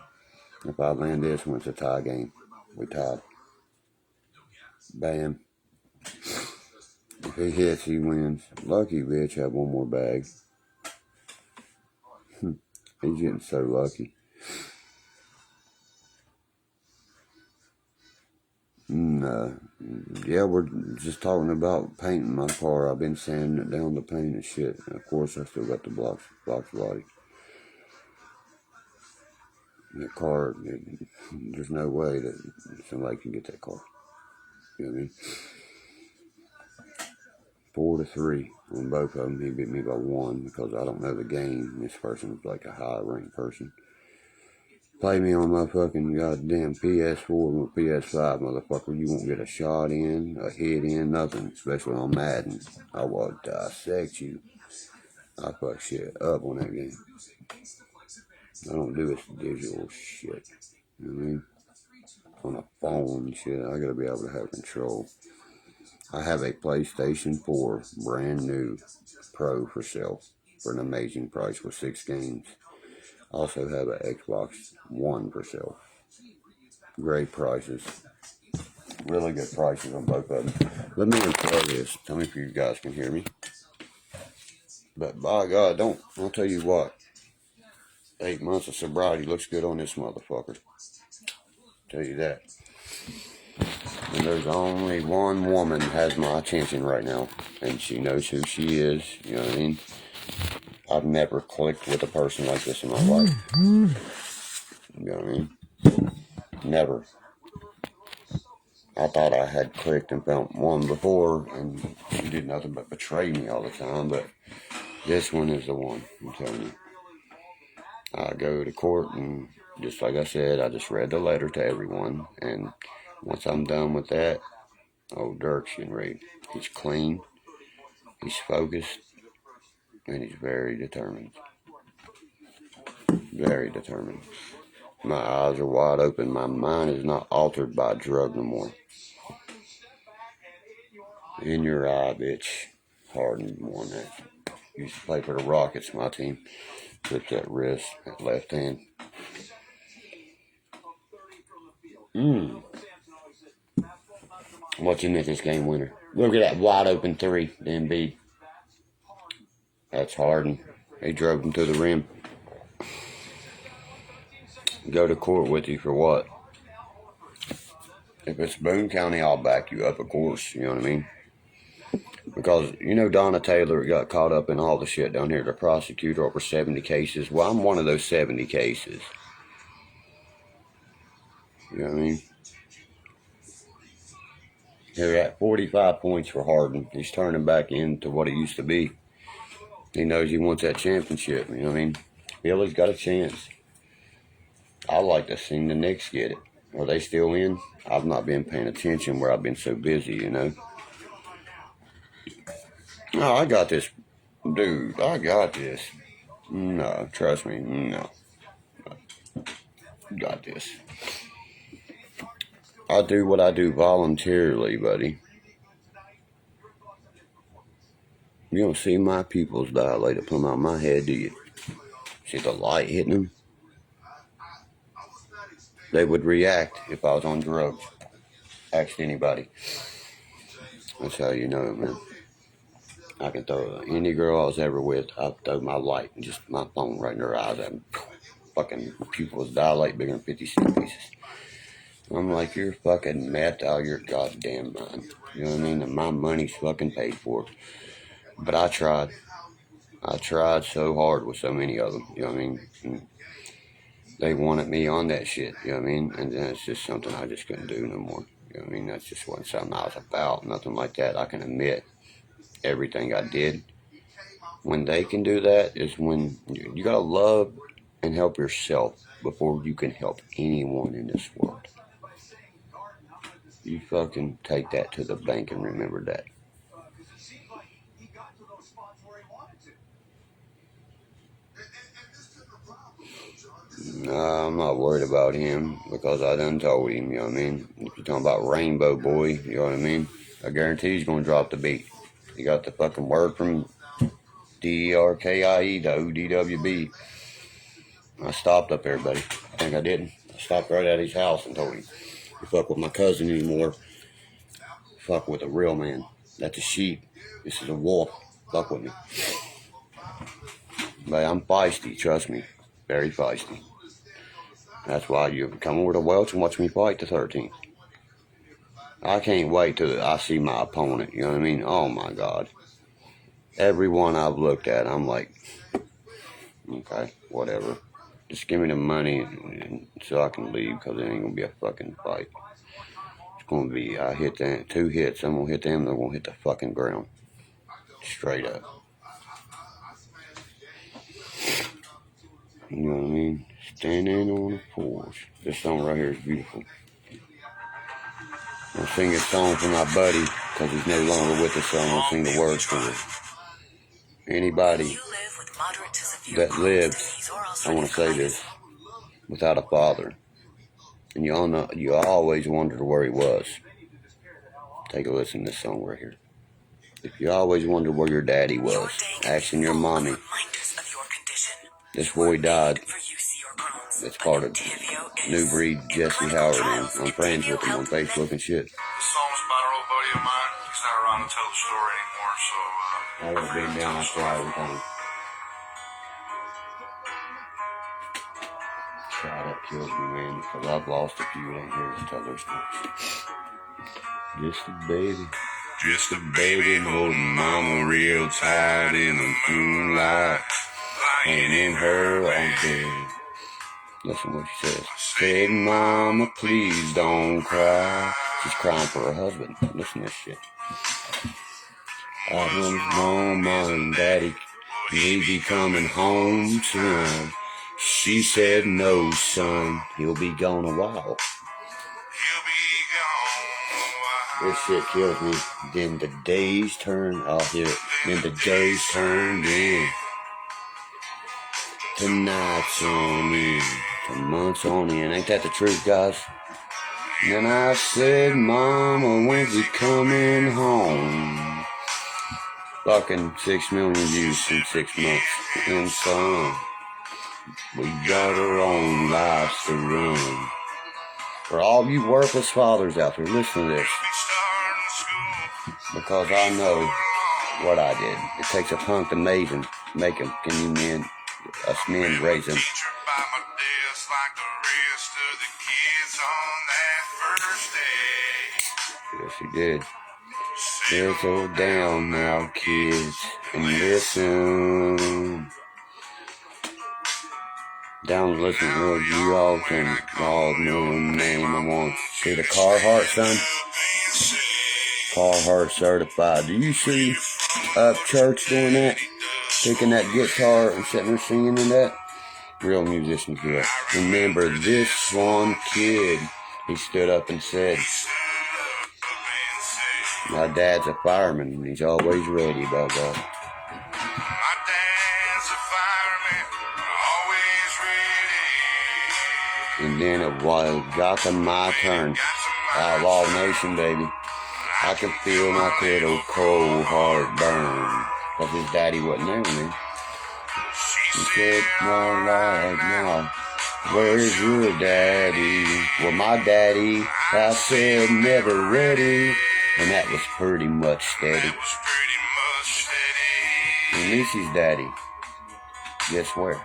If I land this one, it's a tie game. We tied. Bam. If he hits, he wins. Lucky bitch had one more bag. He's getting so lucky. Yeah, we're just talking about painting my car. I've been sanding it down to paint and shit. And of course, I still got the blocks body. That car, there's no way that somebody can get that car. You know what I mean? 4-3 on both of them. He beat me by 1 because I don't know the game. This person's like a high-ranked person. Play me on my fucking goddamn PS4 or PS5, motherfucker. You won't get a shot in, a hit in, nothing. Especially on Madden. I will dissect you. I fuck shit up on that game. I don't do this digital shit. You know what I mean? On a phone and shit, I gotta be able to have control. I have a PlayStation 4 brand new Pro for sale for an amazing price with 6 games. I also have an Xbox One for sale. Great prices. Really good prices on both of them. Let me unplug this. Tell me if you guys can hear me. But by God, I'll tell you what. 8 months of sobriety looks good on this motherfucker. Tell you that. And there's only one woman has my attention right now. And she knows who she is. You know what I mean? I've never clicked with a person like this in my life. You know what I mean? Never. I thought I had clicked and found one before, and she did nothing but betray me all the time, but this one is the one, I'm telling you. I go to court, and just like I said, I just read the letter to everyone, and once I'm done with that, old Dirk's getting ready. He's clean, he's focused, and he's very determined. Very determined. My eyes are wide open. My mind is not altered by a drug no more. In your eye, bitch. Harden won that. Used to play for the Rockets, my team. Tripped that wrist, that left hand. What's in this game winner? Look at that wide open 3, the Embiid. That's Harden. He drove him to the rim. Go to court with you for what? If it's Boone County, I'll back you up, of course. You know what I mean? Because, you know, Donna Taylor got caught up in all the shit down here. The prosecutor over 70 cases. Well, I'm one of those 70 cases. You know what I mean? They're at 45 points for Harden. He's turning back into what he used to be. He knows he wants that championship. You know what I mean? Billy's got a chance. I like to see the Knicks get it. Are they still in? I've not been paying attention where I've been so busy, you know. Oh, I got this. Dude, I got this. No, trust me, no. Got this. I do what I do voluntarily, buddy. You don't see my pupils dilate up on my head, do you? See the light hitting them? They would react if I was on drugs. Ask anybody. That's how you know it, man. I can throw any girl I was ever with, I'll throw my light and just my phone right in her eyes. And fucking pupils dilate bigger than 50 cent pieces. I'm like, you're fucking meth out of your goddamn mind. You know what I mean? And my money's fucking paid for. But I tried. I tried so hard with so many of them. You know what I mean? And they wanted me on that shit. You know what I mean? And then it's just something I just couldn't do no more. You know what I mean? That's just wasn't something I was about. Nothing like that. I can admit everything I did. When they can do that is when you gotta love and help yourself before you can help anyone in this world. You fucking take that to the bank and remember that. Nah, I'm not worried about him because I done told him, you know what I mean? If you're talking about Rainbow Boy, you know what I mean? I guarantee he's gonna drop the beat. He got the fucking word from Derkie, the ODWB. I stopped up there, buddy. I think I didn't. I stopped right at his house and told him, you fuck with my cousin anymore. Fuck with a real man. That's a sheep. This is a wolf. Fuck with me. But I'm feisty, trust me. Very feisty. That's why you come over to Welch and watch me fight the 13th. I can't wait till I see my opponent. You know what I mean? Oh my God. Every one I've looked at, I'm like, okay, whatever. Just give me the money and so I can leave because it ain't going to be a fucking fight. It's going to be, I hit them, 2 hits. I'm going to hit them, they're going to hit the fucking ground. Straight up. You know what I mean? Standing on the porch. This song right here is beautiful. I'll sing a song for my buddy because he's no longer with us, so I'm going to sing the words for it. Anybody that lived, I want to say this, without a father, and you all know, you always wondered where he was. Take a listen to this song right here. If you always wondered where your daddy was, asking your mommy, this boy died. That's part of New Breed Jesse Howard, and I'm friends with him on Facebook and shit. This song's about an old buddy of mine. He's not around to tell the story anymore, so I would have been down after every time. God, that kills me, man, because I've lost a few ain't here to tell their stories. Just a baby holding mama real tight in the moonlight, lying in her own bed. Listen what she says. Said, mama, please don't cry. She's crying for her husband. Listen to this shit. I don't know, mom and daddy, he'll be coming home soon. She said, no, son, he'll be gone a while. This shit kills me. Then the days turn, I'll hear it. Then the days turned in. The nights on in. The months on in. Ain't that the truth, guys? Then I said, mama, when's he coming home? Fucking 6 million views in 6 months. And some. We got our own lives to run. For all you worthless fathers out there, listen to this. Because I know what I did. It takes a punk to make him. Can you men, us men raise him? the kids on that first day. Yes, he did. Settle down now, kids, and listen. Down, listen, real, you all can call no name I want. See the Carhartt, son? Carhartt certified. Do you see Church doing that? Taking that guitar and sitting there singing in that? Real musicians do it. Remember this one kid, he stood up and said, my dad's a fireman and he's always ready, by God. My dad's a fireman, always ready. And then it got to my turn. Outlaw Nation, baby. I can feel my little cold heart burn. Cause his daddy wasn't there with me. He said, my life now, where's your daddy? Well, my daddy, I said, never ready. And that was pretty much steady. And Lucy's daddy, guess where?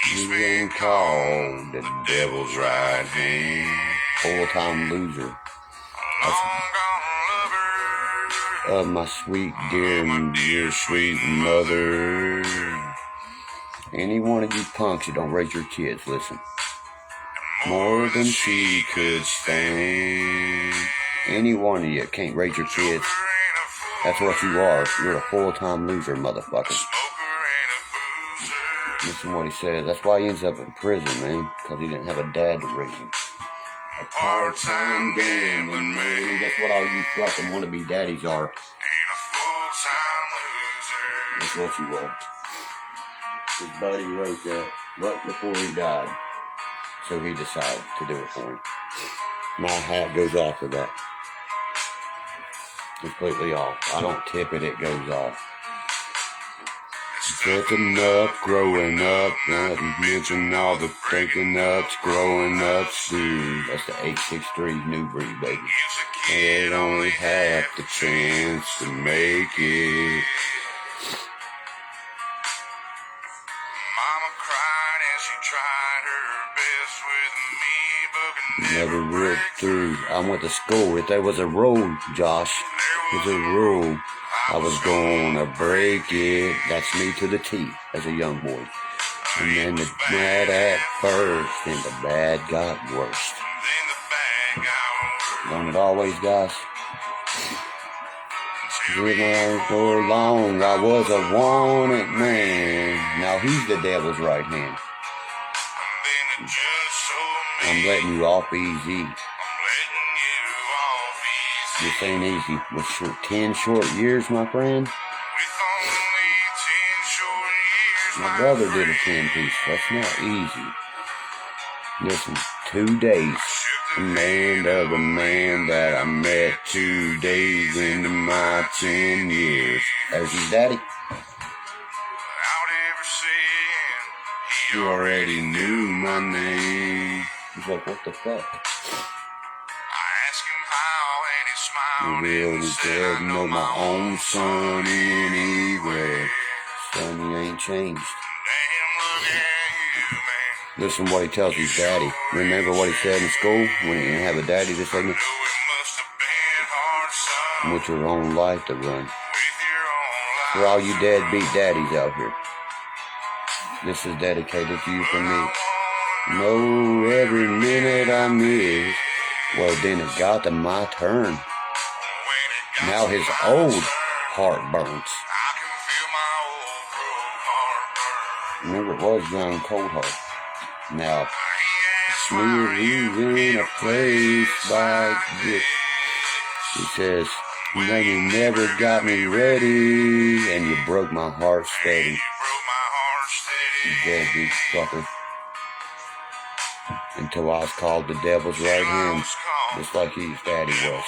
He's been called the devil's right hand. Full-time loser. Of my sweet, dear, sweet mother. Any one of you punks that don't raise your kids, listen. More than she could stand. Any one of you can't raise your kids. That's what you are. You're a full-time loser, motherfucker. Listen to what he says. That's why he ends up in prison, man. Because he didn't have a dad to raise him. A part-time gambling man. That's what all you fucking wannabe daddies are. That's what you are. His buddy wrote that right before he died. So he decided to do it for him. My hat goes off for that. Completely off. I don't tip it, it goes off. Picking up, growing up, not mention all the cranking ups, growing up, dude. That's the 863 New Breed, baby. It only had the chance to make it. Mama cried as she tried her best with me, but Never real through. I went to school. If there was a rule, Josh, there's a rule. I was gonna break it. That's me to the T as a young boy. And then the bad at first, and the bad got worse. Don't it always, guys? Living for long, I was a wanted man. Now he's the devil's right hand. I'm letting you off easy. This ain't easy. With 10 short years, my friend. My brother did a 10-piece. That's not easy. Listen, 2 days. The man of a man that I met 2 days into my 10 years. There's his daddy. You already knew my name. He's like, what the fuck? You really said, know my own son anyway. Son, he ain't changed. Listen what he tells his daddy. Remember what he said in school when he didn't have a daddy this segment? With your own life to run. For all you deadbeat daddies out here. This is dedicated to you from me. Know every minute I miss. Well, then it got to my turn. Now his old heart burns. Remember, it was young, cold heart. Now, smear you in a place like this. He says, now you never got me ready, and you broke my heart steady. You deadbeat fucker. Until I was called the devil's right hand, just like his daddy was.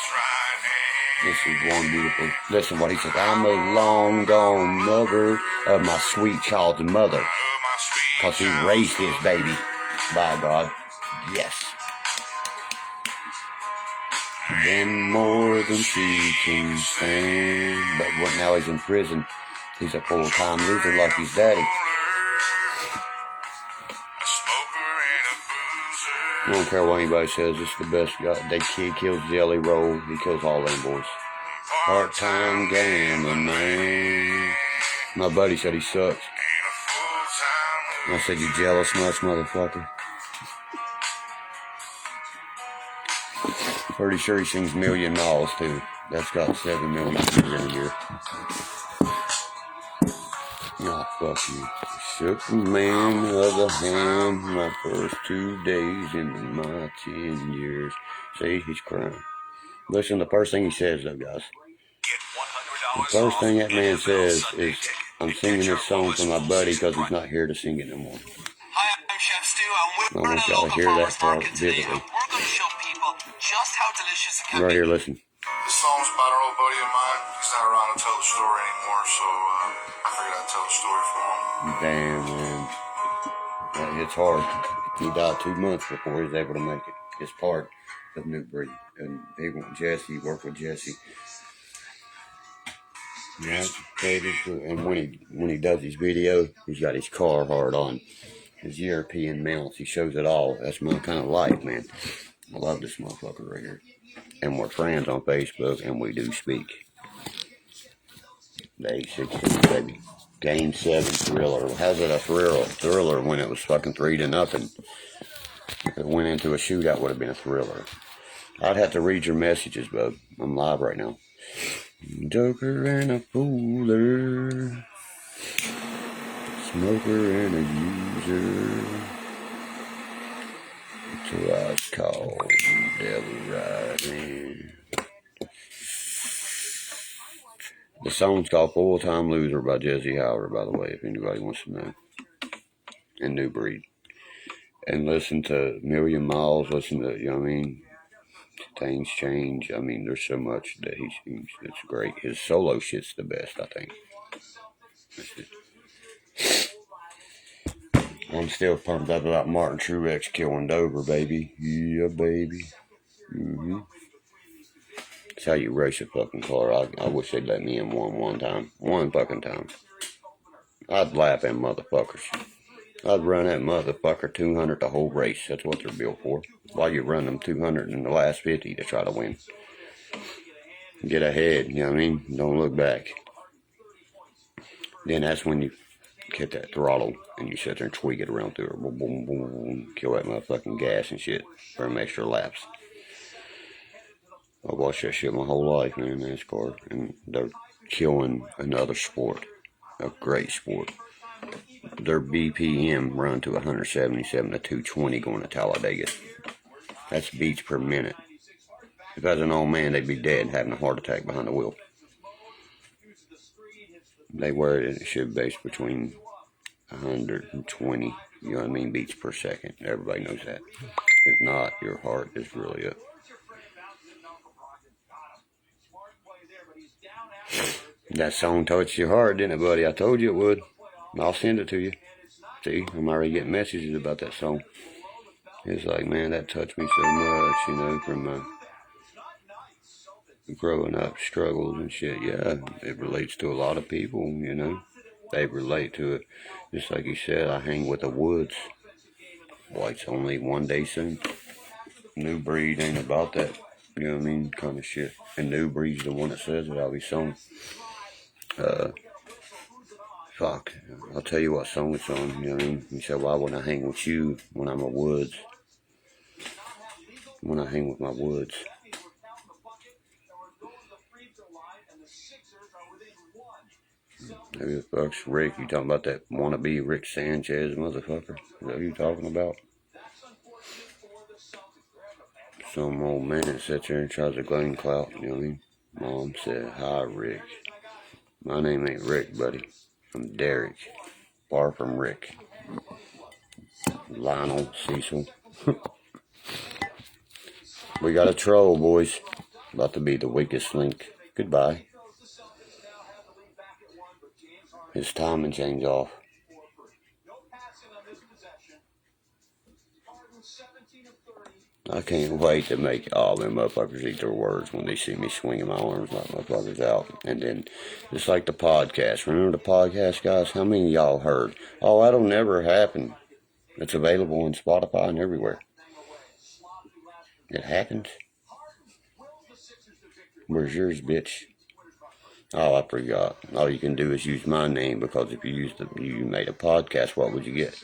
This is one beautiful. Listen what he says. I'm a long gone mother of my sweet child's mother. Because he raised his baby. By God. Yes. Then more than she can stand. But now he's in prison. He's a full-time loser like his daddy. I don't care what anybody says, it's the best guy. That kid kills Jelly Roll, he kills all them boys. Part-time gambling, man. My buddy said he sucks. I said, you jealous much, motherfucker? Pretty sure he sings Million Miles, too. That's got 7 million views in a year. Oh, fuck you. Shook the man of the hand my first 2 days into my 10 years. See, he's crying. Listen, the first thing he says, though, guys. The first thing that man says is, I'm singing this song for my buddy because he's not here to sing it no more. Hi, I'm Chef Stu, and we're I in want a y'all to local hear that farmer's part market today, vividly. and we're going to show people just how delicious it can Right be. here, listen. This song's about an old buddy of mine. He's not around to tell the story anymore, so I figured I'd tell the story for him. Damn, man. That hits hard. He died 2 months before he was able to make it. His part of New Breed. And he went Jesse, worked with Jesse. Yeah, and when he does his video, he's got his car hard on. His European mounts, he shows it all. That's my kind of life, man. I love this motherfucker right here. And we're friends on Facebook, and we do speak. The 816, baby. Game 7 thriller. How's it a thriller when it was fucking 3-0? If it went into a shootout, would have been a thriller. I'd have to read your messages, bub. I'm live right now. Joker and a fooler. Smoker and a user. To us called Devil Rising. The song's called Full Time Loser by Jesse Howard, by the way, if anybody wants to know. And New Breed. And listen to Million Miles, listen to, you know what I mean? Things change. I mean, there's so much that he sings. It's great. His solo shit's the best, I think. I'm still pumped up about Martin Truex killing Dover, baby. Yeah, baby. That's how you race a fucking car. I wish they'd let me in one time. One fucking time. I'd lap them motherfuckers. I'd run that motherfucker 200 the whole race. That's what they're built for. Why you run them 200 in the last 50 to try to win? Get ahead, you know what I mean? Don't look back. Then that's when you hit that throttle and you sit there and tweak it around through it. Boom, boom, boom, boom. Kill that motherfucking gas and shit for them extra laps. I've watched that shit my whole life, man, NASCAR. And they're killing another sport. A great sport. Their BPM run to 177 to 220 going to Talladega. That's beats per minute. If I was an old man, they'd be dead having a heart attack behind the wheel. They wear it, it should base between 120, you know what I mean, beats per second. Everybody knows that. If not, your heart is really up. That song touched your heart, didn't it, buddy? I told you it would. I'll send it to you. See, I'm already getting messages about that song. It's like, man, that touched me so much, you know, from my growing up struggles and shit. Yeah, it relates to a lot of people, you know. They relate to it. Just like you said, I hang with the woods. Well, it's only one day soon. New Breed ain't about that, you know what I mean, kind of shit. And New Breed's the one that says it. I'll be song. Fuck, I'll tell you what song it's on, you know what I mean? He said, why wouldn't I hang with you when I'm a woods? When I hang with my woods. Maybe the fuck's Rick, you talking about that wannabe Rick Sanchez motherfucker? Is that who you talking about? Some old man that sits there and tries to gain clout, you know what I mean? Mom said, hi Rick. My name ain't Rick, buddy. I'm Derek. Far from Rick. Lionel, Cecil. We got a troll, boys. About to be the weakest link. Goodbye. His timing change off. I can't wait to make all them motherfuckers eat their words when they see me swinging my arms like motherfuckers out. And then, just like the podcast. Remember the podcast, guys? How many of y'all heard? Oh, that'll never happen. It's available on Spotify and everywhere. It happens. Where's yours, bitch? Oh, I forgot. All you can do is use my name, because if you made a podcast, what would you get?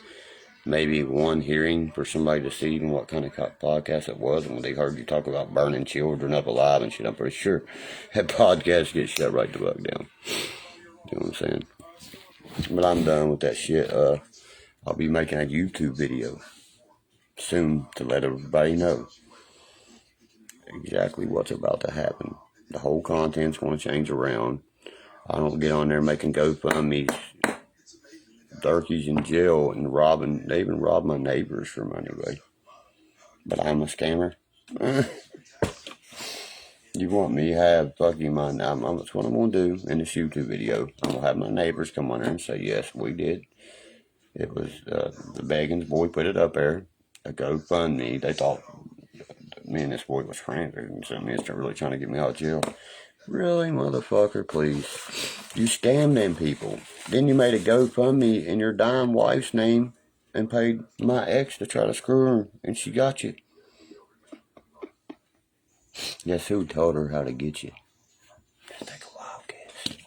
Maybe one hearing for somebody to see even what kind of podcast it was, and when they heard you talk about burning children up alive and shit, I'm pretty sure that podcast gets shut right the fuck down. You know what I'm saying? But I'm done with that shit. I'll be making a YouTube video soon to let everybody know exactly what's about to happen. The whole content's going to change around. I don't get on there making GoFundMe's. Derkie's in jail and they even robbed my neighbors for money, right? But I'm a scammer. You want me to have fucking my, that's what I'm going to do in this YouTube video. I'm going to have my neighbors come on there and say, yes, we did. It was, the Beggins boy put it up there. A GoFundMe. They thought me and this boy was friends. And so me started really trying to get me out of jail. Really, motherfucker, please. You scammed them people. Then you made a GoFundMe in your dying wife's name and paid my ex to try to screw her, and she got you. Guess who told her how to get you? Just take a wild guess.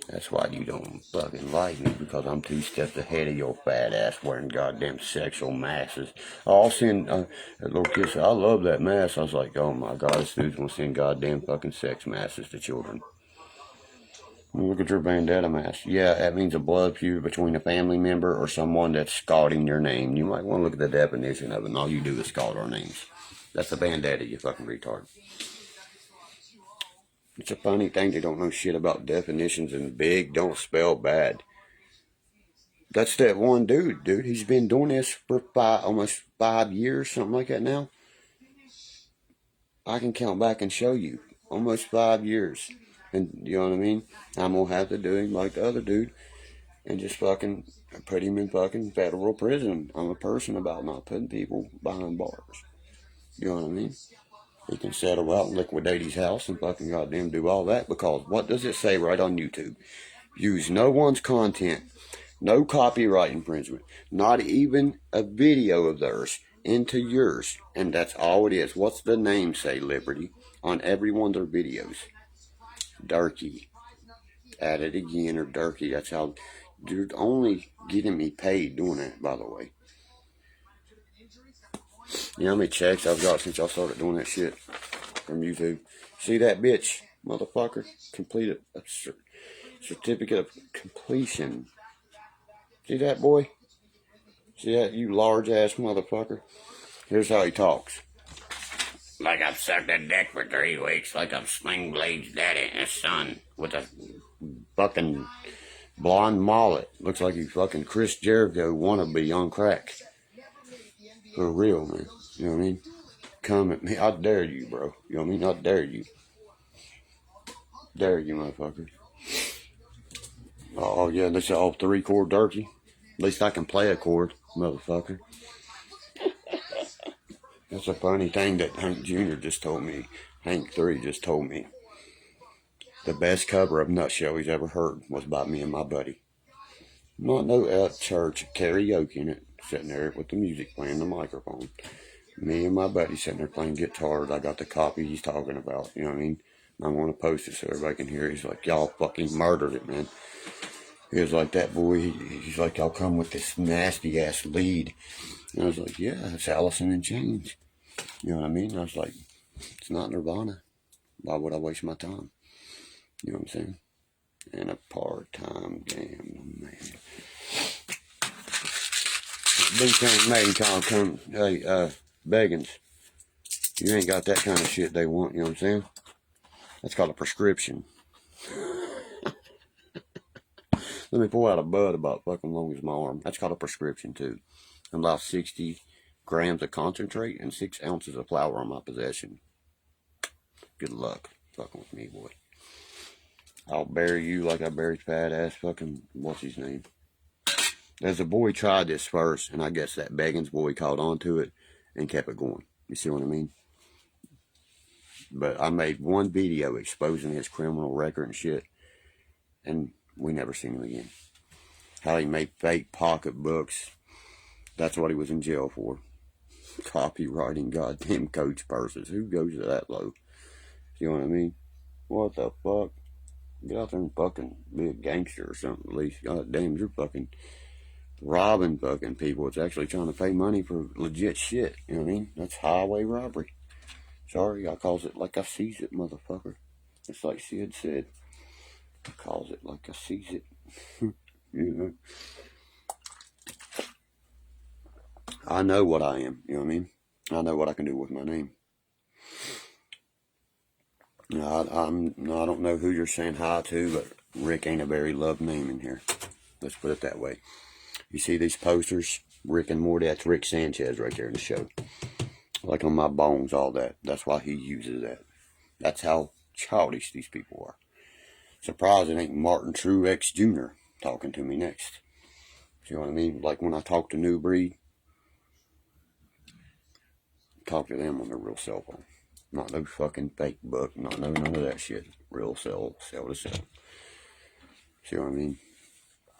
That's why you don't fucking like me, because I'm 2 steps ahead of your fat ass wearing goddamn sexual masses. I'll send a little kid said, I love that mask. I was like, oh my god, this dude's gonna send goddamn fucking sex masses to children. Look at your bandana mask. Yeah, that means a blood feud between a family member or someone that's scalding your name. You might want to look at the definition of it, and all you do is scald our names. That's a bandana, you fucking retard. It's a funny thing they don't know shit about definitions, and big don't spell bad. That's that one dude. He's been doing this for almost 5 years, something like that now. I can count back and show you. Almost 5 years. And you know what I mean? I'm going to have to do him like the other dude and just fucking put him in fucking federal prison. I'm a person about not putting people behind bars. You know what I mean? He can settle out and liquidate his house and fucking goddamn do all that, because what does it say right on YouTube? Use no one's content, no copyright infringement, not even a video of theirs into yours, and that's all it is. What's the name say, Liberty, on every one of their videos? Derkie. Add it again, or Derkie. That's how. You're only getting me paid doing that, by the way. You know how many checks I've got since I started doing that shit from YouTube? See that bitch, motherfucker? Completed a certificate of completion. See that, boy? See that, you large ass motherfucker? Here's how he talks. Like I've sucked a dick for 3 weeks, like I'm Sling Blade's daddy and his son with a fucking blonde mullet. Looks like he's fucking Chris Jericho wannabe on crack. For real, man. You know what I mean? Come at me. I dare you, bro. You know what I mean? I dare you. Dare you, motherfucker. Oh, yeah, that's all 3-chord Derkie. At least I can play a chord, motherfucker. That's a funny thing that Hank Jr. just told me. Hank 3 just told me. The best cover of Nutshell he's ever heard was by me and my buddy. Not no church karaoke in it. Sitting there with the music playing, the microphone. Me and my buddy sitting there playing guitars. I got the copy he's talking about. You know what I mean? I'm going to post it so everybody can hear it. He's like, y'all fucking murdered it, man. He was like, that boy, he's like, y'all come with this nasty ass lead. And I was like, yeah, it's Allison in Chains. You know what I mean? I was like, it's not Nirvana. Why would I waste my time? You know what I'm saying? And a part-time damn man. Hey, Beggins. You ain't got that kind of shit they want, you know what I'm saying? That's called a prescription. Let me pull out a bud about fucking long as my arm. That's called a prescription too. I'm about 60 grams of concentrate and 6 ounces of flour on my possession. Good luck fucking with me, boy. I'll bury you like I buried fat ass fucking, what's his name? There's a boy tried this first, and I guess that Beggins boy caught on to it and kept it going. You see what I mean? But I made one video exposing his criminal record and shit, and we never seen him again. How he made fake pocketbooks. That's what he was in jail for. Copywriting goddamn coach purses. Who goes to that low? You know what I mean? What the fuck? Get out there and fucking be a gangster or something at least. God damn, you're fucking robbing fucking people. It's actually trying to pay money for legit shit. You know what I mean? That's highway robbery. Sorry, I calls it like I sees it, motherfucker. It's like Sid said. I calls it like I sees it. You know? I know what I am. You know what I mean? I know what I can do with my name. I don't know who you're saying hi to, but Rick ain't a very loved name in here. Let's put it that way. You see these posters? Rick and Morty, that's Rick Sanchez right there in the show. Like on my bones, all that. That's why he uses that. That's how childish these people are. Surprised it ain't Martin Truex Jr. talking to me next. You know what I mean? Like when I talk to New Breed, talk to them on their real cell phone. Not no fucking fake book, not none of that shit. Real cell to cell. See what I mean?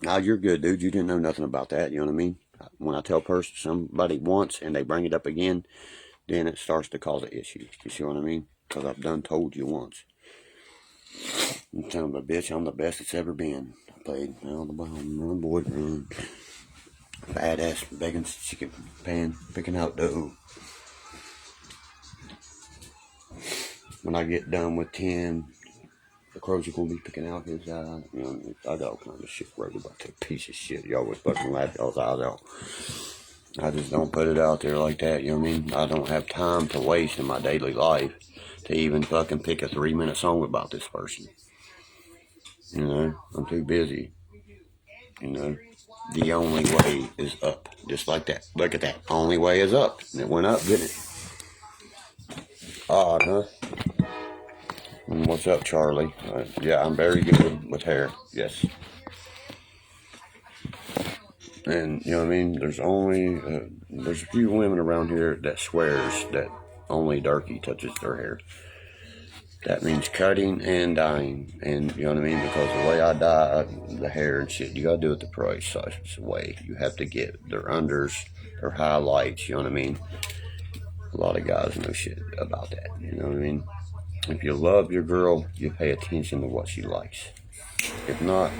Now you're good, dude. You didn't know nothing about that. You know what I mean? When I tell somebody once and they bring it up again, then it starts to cause an issue. You see what I mean? Because I've done told you once. I'm telling the bitch I'm the best it's ever been. I played on the bottom, run, boy, run. Badass begging chicken pan, picking out dough. When I get done with 10, the crows are going to be picking out his eye. You know, I got all kinds of shit worried about that piece of shit. Y'all would fucking laugh y'all's eyes out. I just don't put it out there like that, you know what I mean? I don't have time to waste in my daily life to even fucking pick a 3-minute song about this person. You know, I'm too busy. You know, the only way is up. Just like that. Look at that. Only way is up. And it went up, didn't it? Odd, huh? And what's up, Charlie? Yeah, I'm very good with hair. Yes. And, you know what I mean? There's a few women around here that swears that only Derkie touches their hair. That means cutting and dyeing. And, you know what I mean? Because the way I dye the hair and shit, you gotta do it the precise way. You have to get their unders, their highlights, you know what I mean? A lot of guys know shit about that, you know what I mean? If you love your girl, you pay attention to what she likes. If not,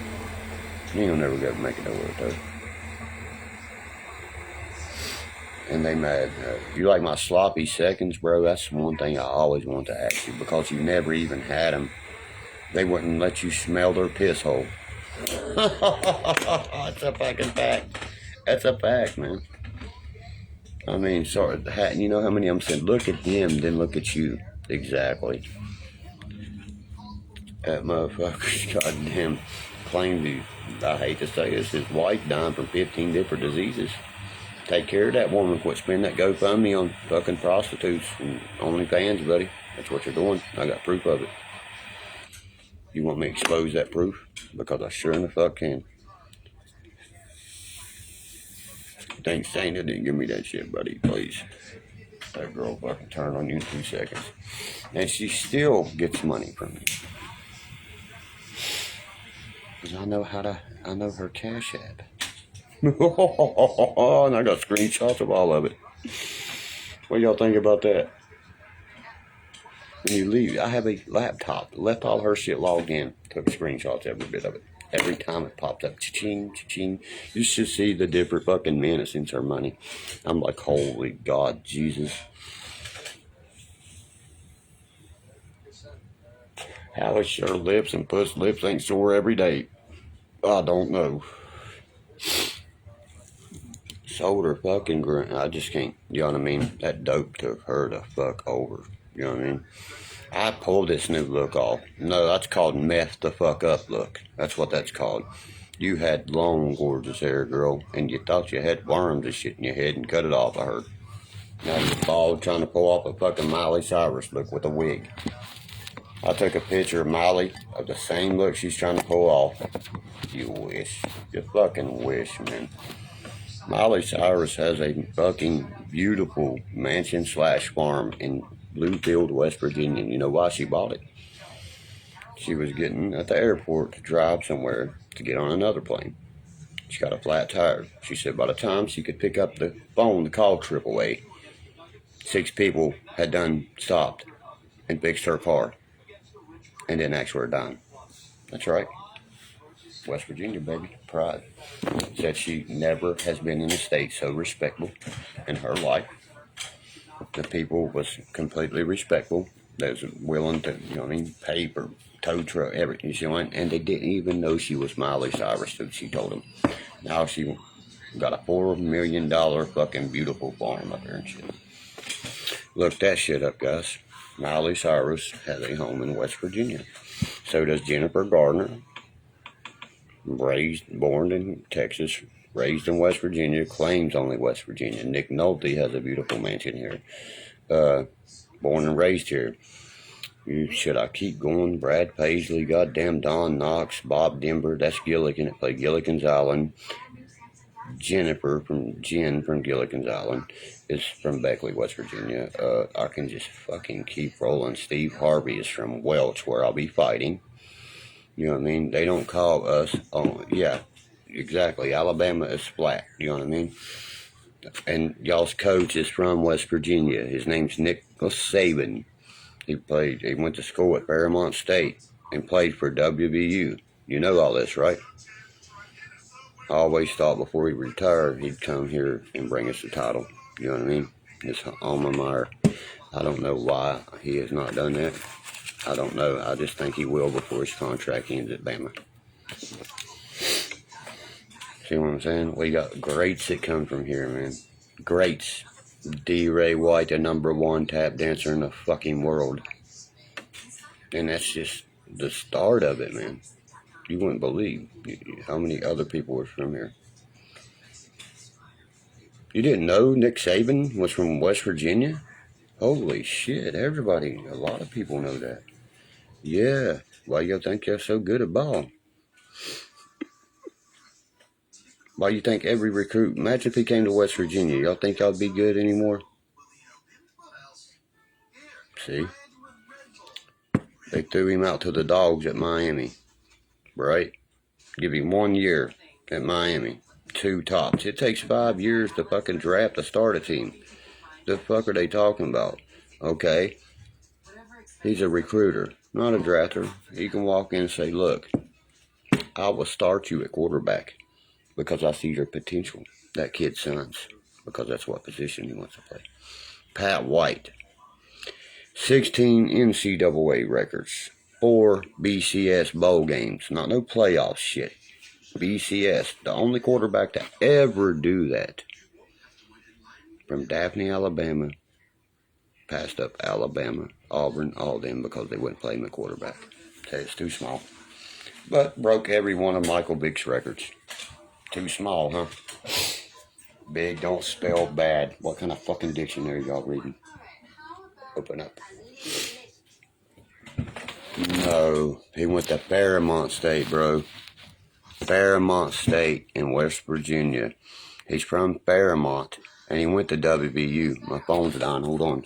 you don't never go make it nowhere with her. And they mad. You like my sloppy seconds, bro? That's one thing I always want to ask you, because you never even had them. They wouldn't let you smell their piss hole. That's a fucking fact. That's a fact, man. I mean, sorry, you know how many of them said, look at him, then look at you. Exactly. That motherfucker's goddamn claimed to, I hate to say this, his wife dying from 15 different diseases. Take care of that woman. Quit spending that GoFundMe on fucking prostitutes and OnlyFans, buddy. That's what you're doing. I got proof of it. You want me to expose that proof? Because I sure in the fuck can. Thanks, Shana didn't give me that shit, buddy. Please. That girl fucking turned on you in 2 seconds. And she still gets money from me. Because I know her Cash App. And I got screenshots of all of it. What do y'all think about that? When you leave, I have a laptop. Left all her shit logged in. Took screenshots, every bit of it. Every time it popped up, cha-ching, cha-ching. You should see the different fucking men that sends her money. I'm like, holy God, Jesus. How is your lips and puss lips ain't sore every day? I don't know. Sold her fucking grunt. I just can't, you know what I mean? That dope took her the fuck over. You know what I mean? I pulled this new look off. No, that's called meth the fuck up look. That's what that's called. You had long, gorgeous hair, girl, and you thought you had worms and shit in your head and cut it off, I heard. Now you're bald trying to pull off a fucking Miley Cyrus look with a wig. I took a picture of Miley of the same look she's trying to pull off. You wish. You fucking wish, man. Miley Cyrus has a fucking beautiful mansion/farm in Bluefield, West Virginia. You know why she bought it? She was getting at the airport to drive somewhere to get on another plane. She got a flat tire. She said by the time she could pick up the phone to call AAA, 6 people had done stopped and fixed her car and didn't ask for a dime. That's right. West Virginia, baby. Pride. Said she never has been in a state so respectable in her life. The people was completely respectful. They was willing to, you know what I mean, pay for tow truck, everything she wanted, and they didn't even know she was Miley Cyrus, so she told them. Now she got a $4 million fucking beautiful farm up there and shit. Look that shit up, guys. Miley Cyrus has a home in West Virginia. So does Jennifer Gardner. Born in Texas, raised in West Virginia, claims only West Virginia. Nick Nolte has a beautiful mansion here. Born and raised here. Should I keep going? Brad Paisley, goddamn Don Knox, Bob Denver, that's Gilligan that played Gilligan's Island. Jen from Gilligan's Island is from Beckley, West Virginia. I can just fucking keep rolling. Steve Harvey is from Welch, where I'll be fighting. You know what I mean? They don't call us, oh, yeah, exactly. Alabama is flat. You know what I mean? And y'all's coach is from West Virginia. His name's Nicholas Saban. He went to school at Fairmont State and played for WVU. You know all this, right? I always thought before he retired, he'd come here and bring us the title. You know what I mean? His alma mater. I don't know why he has not done that. I don't know. I just think he will before his contract ends at Bama. See what I'm saying? We got greats that come from here, man. Greats. D. Ray White, the #1 tap dancer in the fucking world. And that's just the start of it, man. You wouldn't believe how many other people were from here. You didn't know Nick Saban was from West Virginia? Holy shit, everybody, a lot of people know that. Yeah, why y'all think you're so good at ball? Why you think every recruit, imagine if he came to West Virginia, y'all think y'all be good anymore? See? They threw him out to the dogs at Miami, right? Give him 1 year at Miami, 2 tops. It takes 5 years to fucking draft to start a team. The fuck are they talking about? Okay, he's a recruiter, not a drafter. He can walk in and say, look, I will start you at quarterback because I see your potential. That kid's sons, because that's what position he wants to play. Pat White, 16 NCAA records, 4 BCS bowl games, not no playoff shit. BCS, the only quarterback to ever do that. From Daphne, Alabama, passed up Alabama, Auburn, all them because they wouldn't play him at quarterback. Say it's too small. But broke every one of Michael Vick's records. Too small, huh? Big don't spell bad. What kind of fucking dictionary y'all reading? Open up. No, he went to Fairmont State, bro. Fairmont State in West Virginia. He's from Fairmont, and he went to WVU. My phone's dying. Hold on.